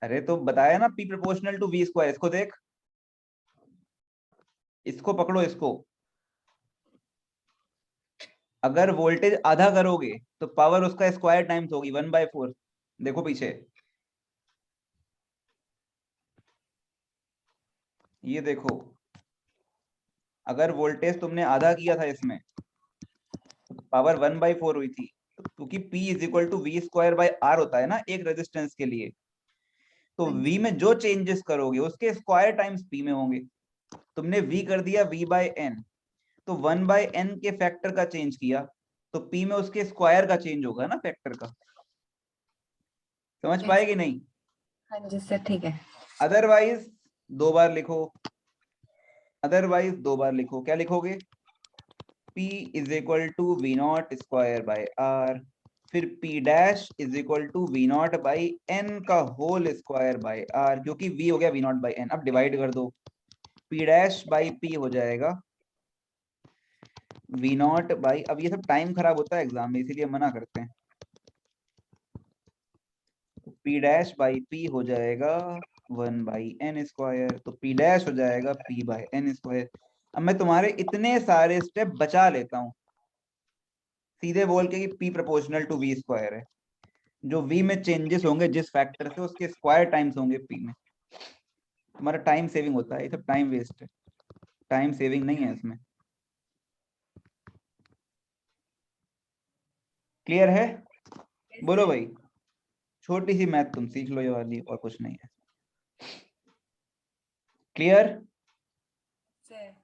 अरे तो बताया ना, p proportional to v square. इसको देख, इसको पकड़ो, इसको अगर वोल्टेज आधा करोगे तो पावर उसका स्क्वायर टाइम्स होगी 1/4। देखो पीछे, ये देखो, अगर वोल्टेज तुमने आधा किया था इसमें, पावर 1/4 हुई थी, क्योंकि p is equal to V square by R होता है ना एक रेजिस्टेंस के लिए, तो v में जो चेंजेस करोगे उसके स्क्वायर टाइम्स p में होंगे। तुमने v कर दिया v बाय एन, तो 1/n के फैक्टर का चेंज किया, तो p में उसके स्क्वायर का चेंज होगा ना, फैक्टर का। समझ पाएगी नहीं? हाँ जी सर, ठीक है। अदरवाइज दो बार लिखो, अदरवाइज दो बार लिखो। क्या लिखोगे, p is equal to V naught square by R, फिर p dash is equal to V naught by N का होल स्क्वायर बाय आर, क्योंकि v हो गया वी नॉट बाई एन। अब डिवाइड कर दो, p डैश बाई p हो जाएगा वी नॉट बाई, अब ये सब टाइम खराब होता है एग्जाम में इसीलिए मना करते हैं, p डैश बाई p हो जाएगा 1/n स्क्वायर, तो p डैश हो जाएगा p बाय एन स्क्वायर। अब मैं तुम्हारे इतने सारे स्टेप बचा लेता हूँ, सीधे बोल के कि p proportional to v square है, जो v में चेंजेस होंगे जिस फैक्टर से उसके स्क्वायर टाइम्स होंगे p में। तुम्हारा टाइम सेविंग होता है, ये सब टाइम वेस्ट है, टाइम सेविंग नहीं है इसमें। क्लियर है? बोलो भाई, छोटी सी मैथ तुम सीख लो ये वाली, और कुछ नहीं है। क्लियर? सर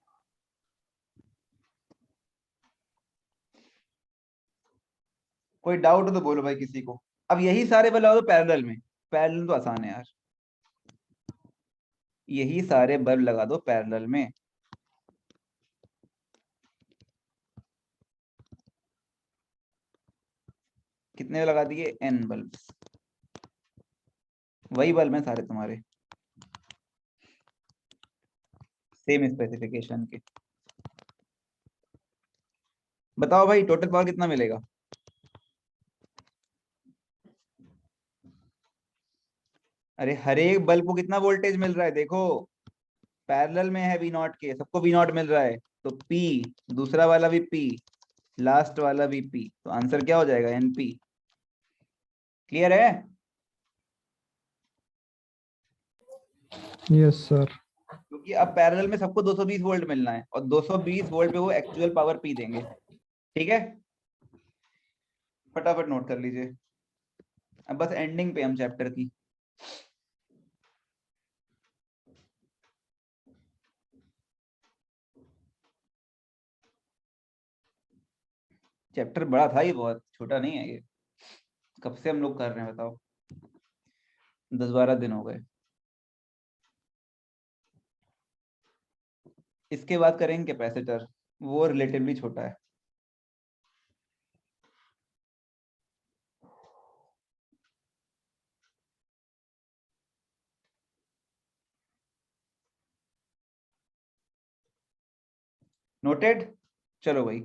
कोई डाउट हो तो बोलो भाई किसी को। अब यही सारे बल्ब दो पैरेलल में, पैरेलल तो आसान है यार, यही सारे बल्ब लगा दो पैरेलल में। कितने लगा दिए, n बल्ब, वही बल्ब हैं सारे तुम्हारे, सेम स्पेसिफिकेशन के। बताओ भाई टोटल पावर कितना मिलेगा? अरे हर एक बल्ब को कितना वोल्टेज मिल रहा है देखो, पैरेलल में है वी नॉट के, सबको वी नॉट मिल रहा है, तो P, दूसरा वाला भी P, लास्ट वाला भी P, तो आंसर क्या हो जाएगा, NP। क्लियर है? Yes sir. क्योंकि अब पैरेलल में सबको 220 वोल्ट मिलना है, और 220 वोल्ट पे वो एक्चुअल पावर P देंगे। ठीक है, फटाफट नोट कर लीजिए, अब बस एंडिंग पे हम चैप्टर की। चैप्टर बड़ा था, ये बहुत छोटा नहीं है ये। कब से हम लोग कर रहे हैं बताओ, 10-12 दिन हो गए। इसके बाद करेंगे कैपेसिटर, वो रिलेटिवली छोटा है। नोटेड? चलो भाई,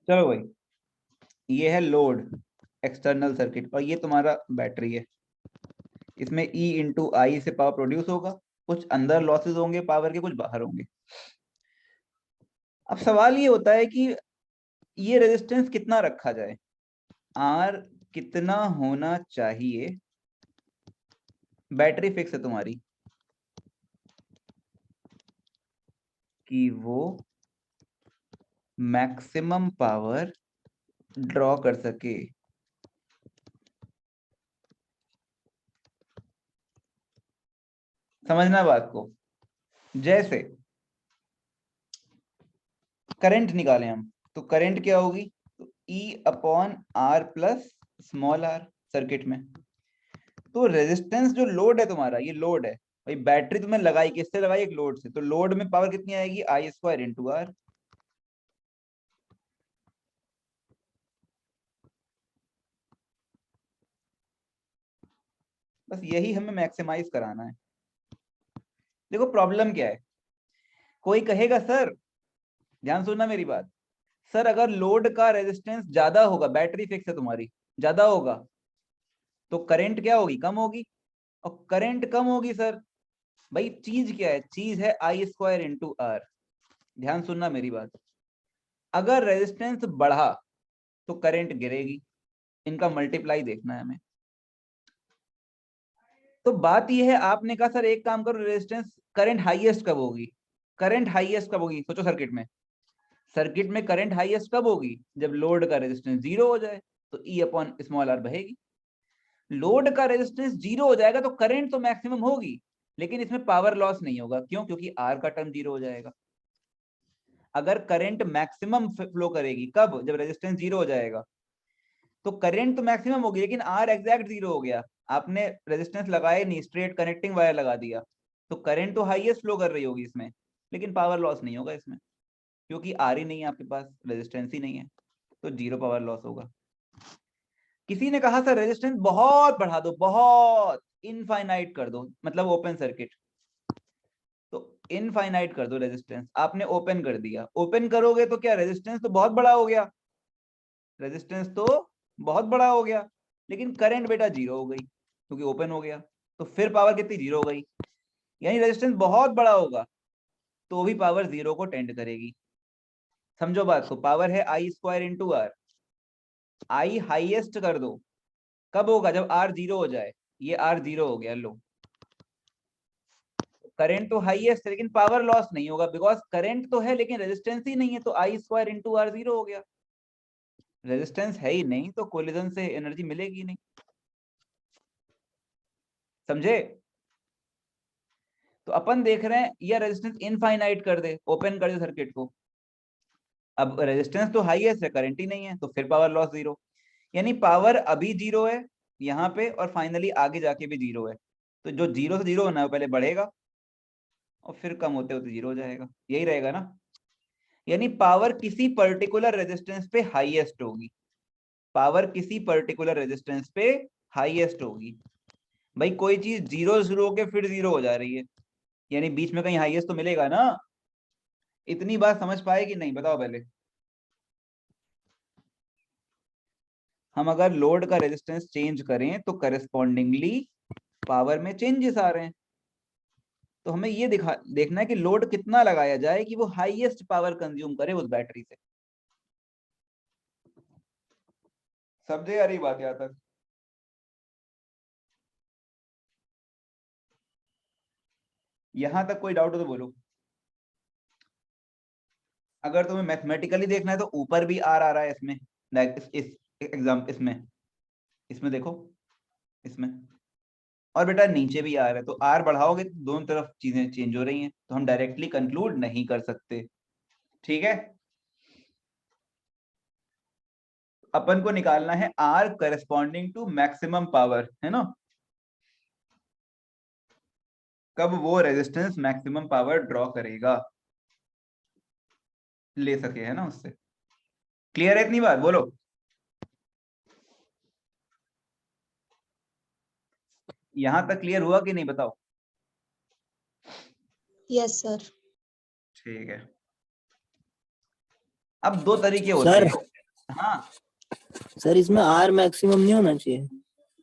चलो भाई, ये है लोड एक्सटर्नल सर्किट और ये तुम्हारा बैटरी है। इसमें E इंटू आई से पावर प्रोड्यूस होगा, कुछ अंदर लॉसेस होंगे पावर के, कुछ बाहर होंगे। अब सवाल ये होता है कि ये रेजिस्टेंस कितना रखा जाए, R कितना होना चाहिए। बैटरी फिक्स है तुम्हारी कि वो मैक्सिमम पावर ड्रॉ कर सके। समझना बात को। जैसे करंट निकालें हम, तो करंट क्या होगी, तो E upon R plus small r circuit में। तो रेजिस्टेंस जो लोड है तुम्हारा, ये लोड है भाई, बैटरी तुम्हें लगाई किससे लगाई, एक लोड से, तो लोड में पावर कितनी आएगी, आई स्क्वायर इंटू आर। बस यही हमें मैक्सिमाइज कराना है। देखो प्रॉब्लम क्या है, कोई कहेगा सर, ध्यान सुनना मेरी बात, सर अगर लोड का रेजिस्टेंस ज्यादा होगा, बैटरी फिक्स है तुम्हारी, ज्यादा होगा तो करंट क्या होगी, कम होगी, और करंट कम होगी सर, भाई चीज क्या है, चीज है आई स्क्वायर इंटू आर। ध्यान सुनना मेरी बात, अगर रेजिस्टेंस बढ़ा तो करंट गिरेगी, इनका मल्टीप्लाई देखना है हमें। तो बात यह है, आपने कहा सर एक काम करो, रेजिस्टेंस करंट हाईएस्ट कब होगी, करंट हाईएस्ट कब होगी, सोचो सर्किट में, सर्किट में करंट हाईएस्ट कब होगी, जब लोड का रेजिस्टेंस 0 हो जाए, तो E अपॉन स्मॉल r बहेगी। लोड का रेजिस्टेंस 0 हो जाएगा तो करंट तो मैक्सिमम होगी, लेकिन इसमें पावर लॉस नहीं होगा, क्यों, क्योंकि R का टर्म 0 हो जाएगा। अगर करंट मैक्सिमम फ्लो करेगी कब, जब रेजिस्टेंस 0 हो जाएगा, तो करंट तो मैक्सिमम होगी, लेकिन R एग्जैक्ट 0 हो गया, आपने रेजिस्टेंस लगाए नहीं, स्ट्रेट कनेक्टिंग वायर लगा दिया, तो करंट तो हाईएस्ट फ्लो कर रही होगी इसमें, लेकिन पावर लॉस नहीं होगा इसमें, क्योंकि R ही नहीं है आपके पास, रेजिस्टेंस ही नहीं है, तो 0 पावर लॉस होगा। किसी ने कहा सर रेजिस्टेंस बहुत बढ़ा दो, बहुत इनफाइनाइट कर दो, मतलब ओपन सर्किट, तो इनफाइनाइट कर दो रेजिस्टेंस, आपने ओपन कर दिया, ओपन करोगे तो क्या, रेजिस्टेंस तो बहुत बड़ा हो गया, रेजिस्टेंस तो बहुत बड़ा हो गया, लेकिन करंट बेटा 0 हो गई, क्योंकि ओपन हो गया, तो फिर पावर कितनी, 0 हो गई। यानी रेजिस्टेंस बहुत बड़ा होगा तो भी पावर 0 को टेंड करेगी। समझो बात को, पावर है I square into R, I highest कर दो, कब होगा, जब R 0 हो जाए, ये R 0 हो गया, लो करंट तो हाईएस्ट है, लेकिन पावर लॉस नहीं होगा, बिकॉज करंट तो है लेकिन रेजिस्टेंस ही नहीं है, तो आई स्क्वायर इंटू आर 0 हो गया। रेजिस्टेंस है ही नहीं तो कोलिजन से एनर्जी मिलेगी नहीं, समझे। तो अपन देख रहे हैं, यह रेजिस्टेंस इनफाइनाइट कर दे, ओपन कर दे सर्किट को, अब रेजिस्टेंस तो हाईएस्ट है, करंट ही नहीं है, तो फिर पावर लॉस 0, यानी पावर अभी 0 है यहाँ पे, और फाइनली आगे जाके भी 0 है, तो जो 0 से 0 होना है वो पहले बढ़ेगा और फिर कम होते होते 0 हो जाएगा, यही रहेगा ना। यानी पावर किसी पर्टिकुलर रेजिस्टेंस पे हाईएस्ट होगी, पावर किसी पर्टिकुलर रेजिस्टेंस पे हाईएस्ट होगी। भाई कोई चीज 0 शुरू होके फिर 0 हो जा रही है, यानी बीच में कहीं हाईएस्ट तो मिलेगा ना। इतनी बात समझ पाए कि नहीं, बताओ पहले। हम अगर लोड का रेजिस्टेंस चेंज करें तो करेस्पॉन्डिंगली पावर में चेंजेस आ रहे हैं, तो हमें ये देखना है कि लोड कितना लगाया जाए कि वो हाईएस्ट पावर कंज्यूम करे उस बैटरी से। समझे आ रही बात यहाँ तक। यहां तक कोई डाउट हो तो बोलो। अगर तुम्हें मैथमेटिकली देखना है तो ऊपर भी आर आ रहा है इसमें, इस एग्जाम इसमें देखो, इसमें, और बेटा नीचे भी आर है, तो आर बढ़ाओगे तो दोनों तरफ चीजें चेंज हो रही हैं, तो हम डायरेक्टली कंक्लूड नहीं कर सकते, ठीक है। अपन को निकालना है R corresponding to maximum power, है ना, कब वो रेजिस्टेंस मैक्सिमम पावर ड्रॉ करेगा, ले सके, है ना उससे। क्लियर है इतनी बात, बोलो। यहां तक क्लियर हुआ कि नहीं, बताओ। Yes sir. ठीक है। अब दो तरीके होते हैं, हाँ सर इसमें आर मैक्सिमम नहीं होना चाहिए।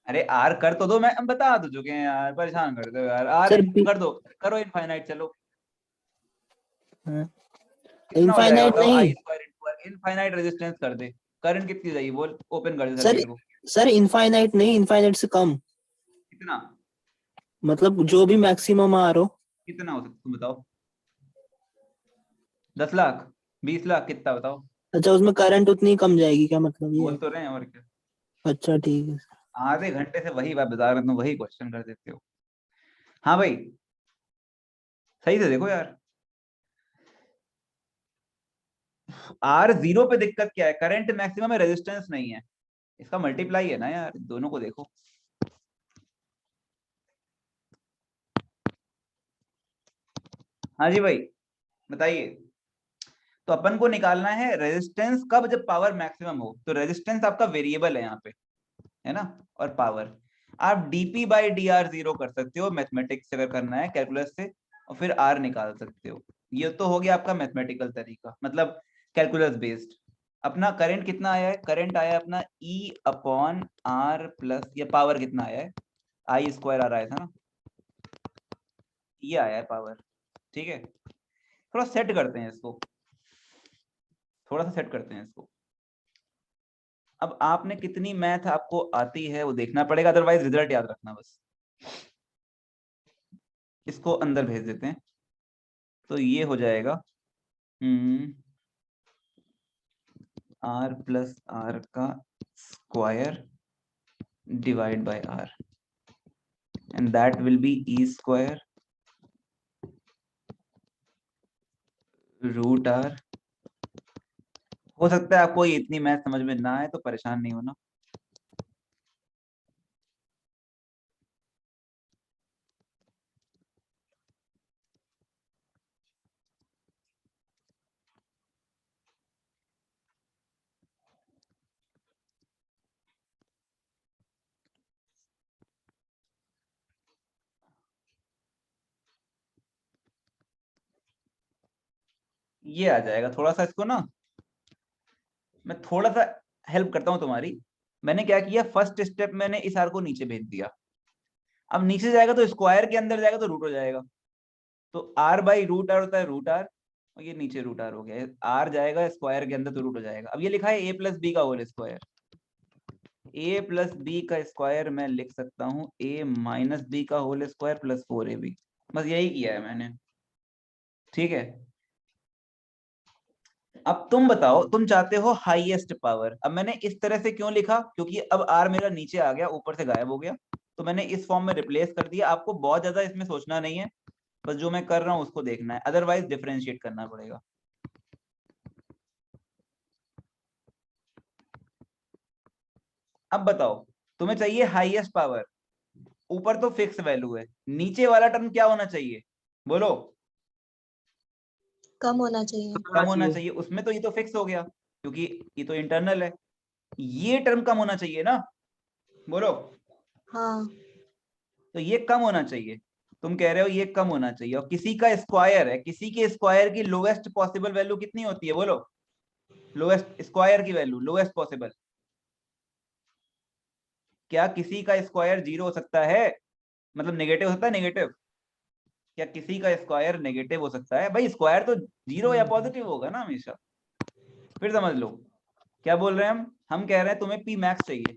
अरे आर कर तो दो, मैं हम बता तो चुके हैं यार, परेशान कर दो यार। आर सर कर दो, करो इनफाइनाइट। चलो हाँ, कितना हो जाएगा इनफाइनाइट बताओ? नहीं I square into R, infinite resistance कर दे। करंट कितनी जाएगी बोल, ओपन कर दे सर। सर्किट को। सर इनफाइनाइट नहीं, इनफाइनाइट से कम, कितना? मतलब जो भी मैक्सिमम आर हो। कितना हो सकता तुम बताओ? 10 लाख, 20 लाख, कितना बताओ? अच्छा उसमें करंट उतनी कम जाएगी क्या, मतलब ये? बोल तो रहे हैं और क्या। अच्छा ठीक है। आधे घंटे से वही बात बता रहे हो, तुम वही क्वेश्चन कर देते हो। हाँ भाई सही से देखो यार। आर जीरो पे दिक्कत क्या है? करंट मैक्सिमम है, रेजिस्टेंस नहीं है, इसका मल्टीप्लाई है ना यार, दोनों को देखो। हाँ जी भाई बताइए। तो अपन को निकालना है रेजिस्टेंस कब, जब पावर मैक्सिमम हो। तो रेजिस्टेंस आपका वेरिएबल है यहाँ पे, है ना, और पावर आप DP by D R zero कर सकते हो मैथमेटिक्स से, अगर करना है कैलकुलस से, और फिर आर निकाल सकते हो। ये तो हो गया आपका मैथमेटिकल तरीका, मतलब कैलकुलस बेस्ड। अपना करंट कितना आया है? करंट आया अपना ई अपॉन आर प्लस, ये पावर कितना आया है? आई स्क्वायर आर आया था ना, ये आया है पावर। ठीक है, थोड़ा सेट करते हैं इसको, थोड़ा सा सेट करते हैं इसको। अब आपने कितनी मैथ आपको आती है वो देखना पड़ेगा, अदरवाइज रिजल्ट याद रखना बस। इसको अंदर भेज देते हैं, तो ये हो जाएगा आर प्लस आर का square divide by R, and that will be E square root R. हो सकता है आपको ये इतनी मैथ समझ में ना आए, तो परेशान नहीं होना। ये आ जाएगा। थोड़ा सा इसको ना मैं थोड़ा सा हेल्प करता हूं तुम्हारी। मैंने क्या किया, फर्स्ट स्टेप मैंने इस आर को नीचे भेज दिया। अब नीचे जाएगा तो स्क्वायर के अंदर जाएगा तो रूट हो जाएगा। तो आर बाई रूट आर होता है रूट आर, और ये नीचे रूट आर हो गया। आर जाएगा स्क्वायर के अंदर तो रूट हो जाएगा। अब ये लिखा है ए प्लस बी का होल स्क्वायर। ए प्लस बी का स्क्वायर मैं लिख सकता हूँ ए माइनस बी का होल स्क्वायर प्लस 4ab। बस यही किया है मैंने। ठीक है, अब तुम बताओ, तुम चाहते हो हाईएस्ट पावर। अब मैंने इस तरह से क्यों लिखा, क्योंकि अब आर मेरा नीचे आ गया, ऊपर से गायब हो गया, तो मैंने इस फॉर्म में रिप्लेस कर दिया। आपको बहुत ज्यादा इसमें सोचना नहीं है, बस जो मैं कर रहा हूं उसको देखना है, अदरवाइज डिफरेंशिएट करना पड़ेगा। अब बताओ, तुम्हें चाहिए हाईएस्ट पावर, ऊपर तो फिक्स वैल्यू है, नीचे वाला टर्म क्या होना चाहिए बोलो? कम होना चाहिए। कम होना चाहिए। उसमें तो ये तो फिक्स हो गया, क्योंकि ये तो इंटरनल है। ये टर्म कम होना चाहिए ना, बोलो। हाँ तो ये कम होना चाहिए, तुम कह रहे हो ये कम होना चाहिए, और किसी का स्क्वायर है, किसी के स्क्वायर की लोएस्ट पॉसिबल वैल्यू कितनी होती है बोलो? लोएस्ट स्क्वायर की वैल्यू लोएस्ट पॉसिबल। क्या किसी का स्क्वायर जीरो हो सकता है, मतलब नेगेटिव हो सकता है? नेगेटिव, क्या किसी का स्क्वायर नेगेटिव हो सकता है? भाई स्क्वायर तो जीरो या पॉजिटिव होगा ना हमेशा। फिर समझ लो क्या बोल रहे हैं हम कह रहे हैं तुम्हें पी मैक्स चाहिए,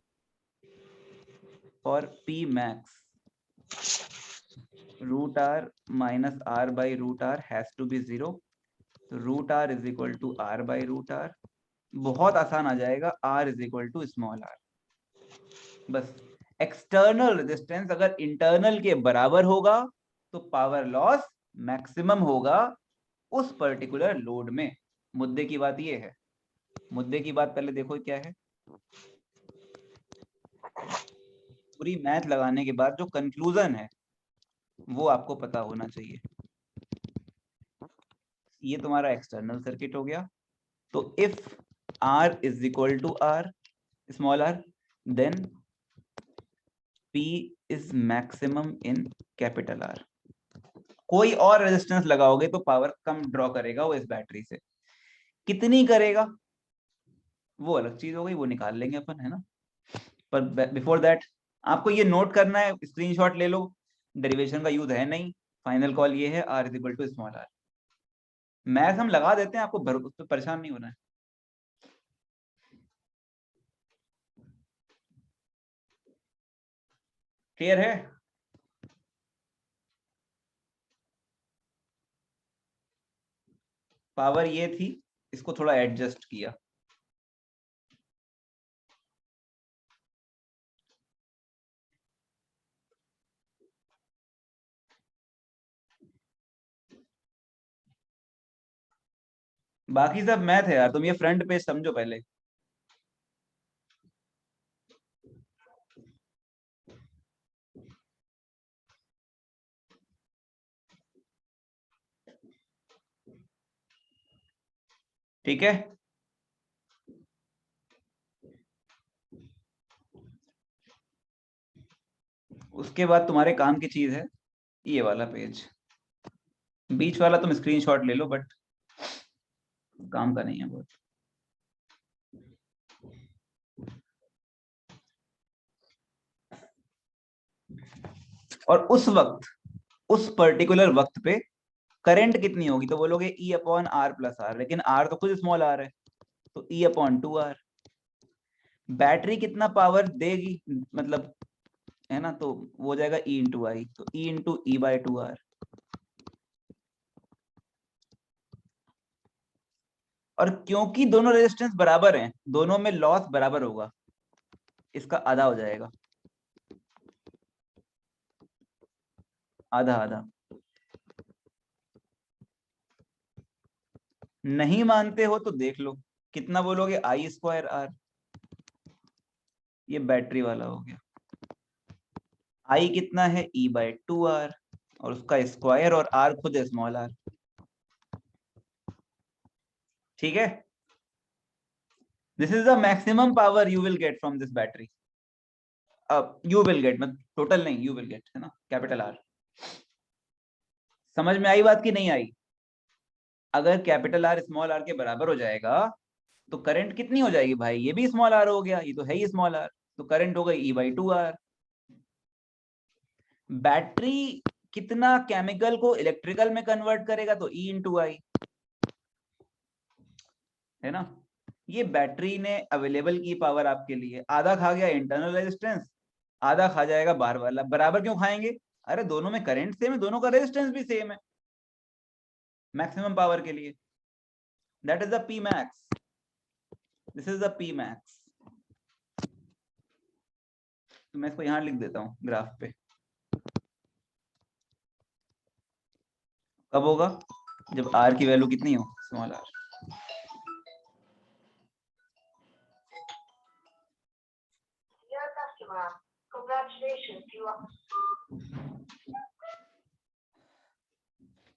और P max root R minus R by root R has to be zero. तो root R is equal to R by root R. बहुत आसान आ जाएगा, R is equal to small R. बस एक्सटर्नल रेजिस्टेंस अगर internal के बराबर होगा तो पावर लॉस मैक्सिमम होगा उस पर्टिकुलर लोड में। मुद्दे की बात ये है। मुद्दे की बात पहले देखो क्या है। पूरी मैथ लगाने के बाद जो कंक्लूजन है वो आपको पता होना चाहिए। ये तुम्हारा एक्सटर्नल सर्किट हो गया। तो if R is equal to R small R, then P is maximum in capital R। कोई और रेजिस्टेंस लगाओगे तो पावर कम ड्रॉ करेगा वो इस बैटरी से। कितनी करेगा? वो अलग चीज हो गई, वो निकाल लेंगे अपन, है ना। पर बिफोर दैट आपको ये नोट करना है, स्क्रीनशॉट ले लो, डेरिवेशन का यूज है नहीं, फाइनल कॉल ये है r is equal to small r। Math हम लगा देते हैं, आपको उस पर परेशान नहीं होना है। क्लियर है? पावर ये थी, इसको थोड़ा एडजस्ट किया। बाकी सब मैथ है यार, तुम ये फ्रंट पेज समझो पहले। ठीक है, उसके बाद तुम्हारे काम की चीज है ये वाला पेज, बीच वाला तुम स्क्रीनशॉट ले लो, बट काम का नहीं है बहुत। और उस वक्त, उस पर्टिकुलर वक्त पे करंट कितनी होगी, तो बोलोगे E upon R plus R, लेकिन आर तो खुद स्मॉल आर है, तो E अपॉन 2r। बैटरी कितना पावर देगी, मतलब, है ना, तो वो हो जाएगा E इंटू आई, तो E into E by 2r। और क्योंकि दोनों रेजिस्टेंस बराबर हैं, दोनों में लॉस बराबर होगा, इसका आधा हो जाएगा, आधा आधा। नहीं मानते हो तो देख लो, कितना बोलोगे, आई स्क्वायर आर, ये बैटरी वाला हो गया। आई कितना है, E बाई 2r, और उसका स्क्वायर, और r खुद है स्मॉल r। ठीक है, this is the maximum power you will get from this battery. You will get, मतलब टोटल नहीं, यू विल गेट, है ना, कैपिटल R। समझ में आई बात की नहीं आई? अगर कैपिटल R स्मॉल r के बराबर हो जाएगा तो करंट कितनी हो जाएगी भाई, ये भी स्मॉल r हो गया, ये तो है ही स्मॉल r, तो करंट हो गई E बाई 2r। बैटरी कितना केमिकल को इलेक्ट्रिकल में कन्वर्ट करेगा, तो E इंटू आई, है ना। ये बैटरी ने अवेलेबल की पावर आपके लिए, आधा खा गया इंटरनल रेजिस्टेंस, आधा खा जाएगा बाहर वाला। बराबर क्यों खाएंगे, अरे दोनों में करंट सेम है, दोनों का रेजिस्टेंस भी सेम है, मैक्सिमम पावर के लिए। That is the P max, this is the P max. तो मैं इसको यहां लिख देता हूं ग्राफ पे। कब होगा, जब R की वैल्यू कितनी हो, स्मॉल r।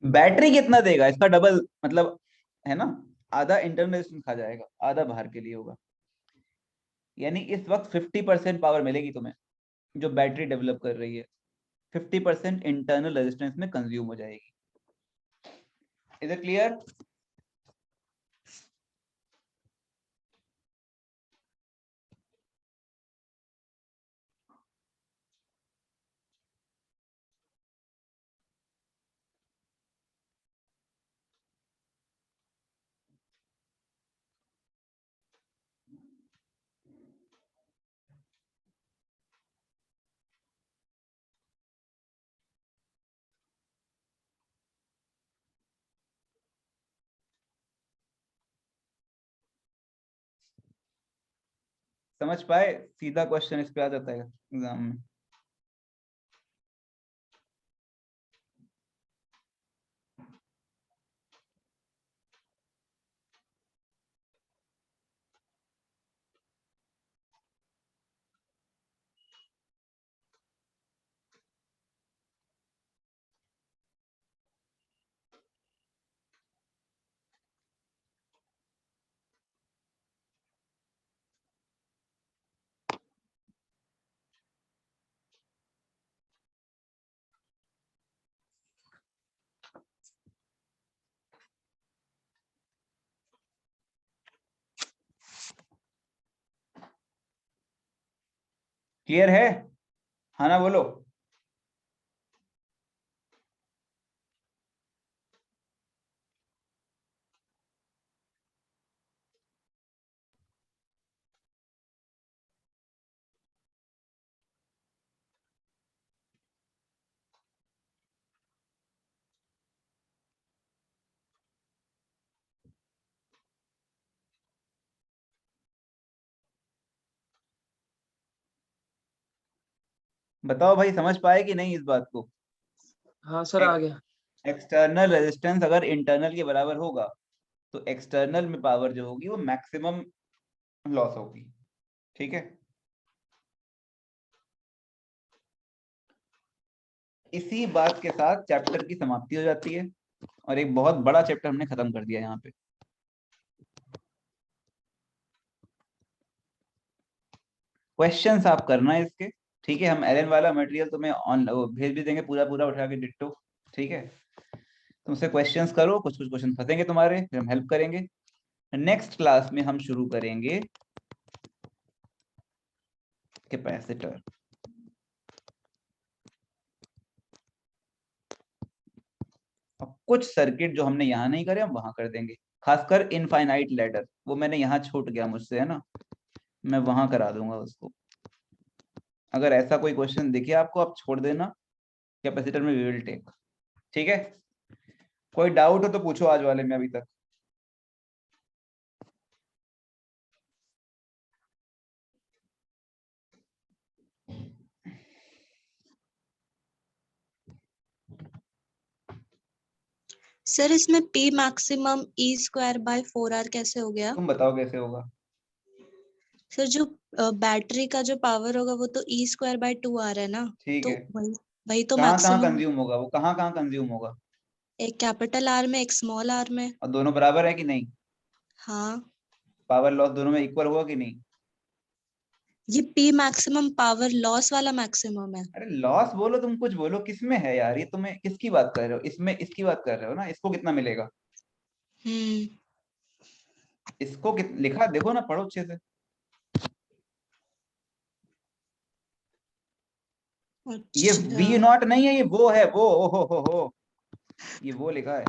बैटरी कितना देगा, इसका डबल, मतलब, है ना, आधा इंटरनल रेजिस्टेंस खा जाएगा, आधा बाहर के लिए होगा। यानी इस वक्त 50% पावर मिलेगी तुम्हें, जो बैटरी डेवलप कर रही है, 50% इंटरनल रेजिस्टेंस में कंज्यूम हो जाएगी। Is it clear? समझ पाए? सीधा क्वेश्चन इस पे आ जाता है एग्जाम में। क्लियर है? हाँ ना बोलो। बताओ भाई, समझ पाए कि नहीं इस बात को? हाँ सर आ गया। एक्सटर्नल रेजिस्टेंस अगर इंटरनल के बराबर होगा तो एक्सटर्नल में पावर जो होगी वो मैक्सिमम लॉस होगी। ठीक है, इसी बात के साथ चैप्टर की समाप्ति हो जाती है और एक बहुत बड़ा चैप्टर हमने खत्म कर दिया यहाँ पे। क्वेश्चंस आप करना है इसके। ठीक है, हम एलन वाला मटेरियल तुम्हें ऑन भेज भी देंगे, पूरा पूरा उठा के डिट्टो। ठीक है, तुमसे क्वेश्चंस करो, कुछ कुछ क्वेश्चन फंसेंगे तुम्हारे, फिर हम हेल्प करेंगे। नेक्स्ट क्लास में हम शुरू करेंगे कैपेसिटर। और कुछ सर्किट जो हमने यहाँ नहीं करे हम वहां कर देंगे, खासकर इनफाइनाइट लैडर, वो मैंने यहाँ छूट गया मुझसे, है ना, मैं वहां करा दूंगा उसको। अगर ऐसा कोई क्वेश्चन दिखे आपको, आप छोड़ देना, कैपेसिटर में वी विल टेक। ठीक है, कोई डाउट हो तो पूछो आज वाले में अभी तक। सर इसमें P maximum E square by 4R कैसे हो गया? तुम बताओ कैसे होगा। सर जो बैटरी का जो पावर होगा वो तो E स्क्वायर बाय 2R है ना, ठीक तो है, वही वही तो कहाँ कहाँ मैक्सिमम। कंज्यूम होगा वो, कहाँ कहाँ कंज्यूम होगा? एक कैपिटल R में एक स्मॉल R में। और दोनों बराबर है कि नहीं? हाँ, पावर लॉस दोनों में इक्वल होगा कि नहीं? ये P मैक्सिमम पावर लॉस वाला मैक्सिमम है। अरे लॉस बोलो, तुम कुछ बोलो, किसमें है यार ये? तुम्हें किसकी बात कर रहे हो? इसमें इसकी बात कर रहे हो ना, इसको कितना मिलेगा? इसको लिखा देखो ना, पढ़ो अच्छे से। ये अच्छा, वी नॉट नहीं है, ये वो है, वो हो, ये वो लिखा है,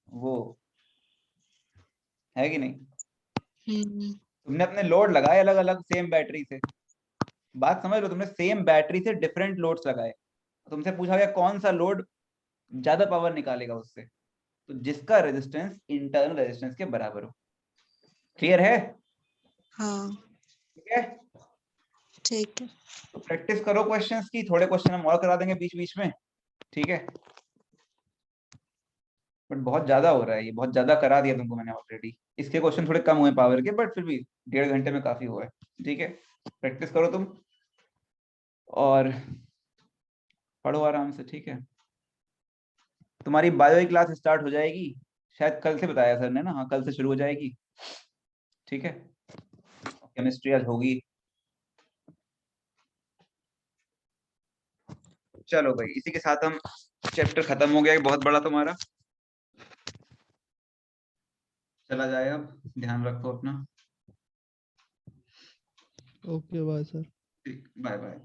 वो है कि नहीं? तुमने अपने लोड लगाए अलग अलग सेम बैटरी से, बात समझ लो, तुमने सेम बैटरी से डिफरेंट लोड्स लगाए, तुमसे पूछा गया कौन सा लोड ज्यादा पावर निकालेगा उससे, तो जिसका रेजिस्टेंस इंटरनल रेजिस्टेंस के बराबर हो। क्लियर है? हाँ ठीक है, ठीक है। तो प्रैक्टिस करो क्वेश्चंस की, थोड़े क्वेश्चन हम और करा देंगे बीच बीच में। ठीक है, बट बहुत ज्यादा हो रहा है ये, बहुत ज्यादा करा दिया तुमको मैंने ऑलरेडी। इसके क्वेश्चन थोड़े कम हुए पावर के, बट फिर भी 1.5 घंटे में काफी हुआ है। ठीक है, प्रैक्टिस करो तुम और पढ़ो आराम से। ठीक है, तुम्हारी बायो की क्लास स्टार्ट हो जाएगी शायद कल से, बताया सर ने ना, हाँ कल से शुरू हो जाएगी। ठीक है, केमिस्ट्री आज होगी। चलो भाई, इसी के साथ हम चैप्टर खत्म हो गया, बहुत बड़ा तुम्हारा, चला जाए अब, ध्यान रखो अपना। Okay bye sir. ठीक, बाय बाय।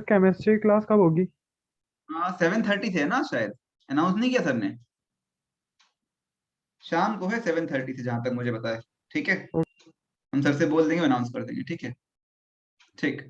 केमिस्ट्री क्लास कब होगी? हाँ 7:30 से है ना शायद, अनाउंस नहीं किया सर ने। शाम को है 7:30 से, जहां तक मुझे पता है। ठीक है, हम सर से बोल देंगे, अनाउंस कर देंगे। ठीक है, ठीक।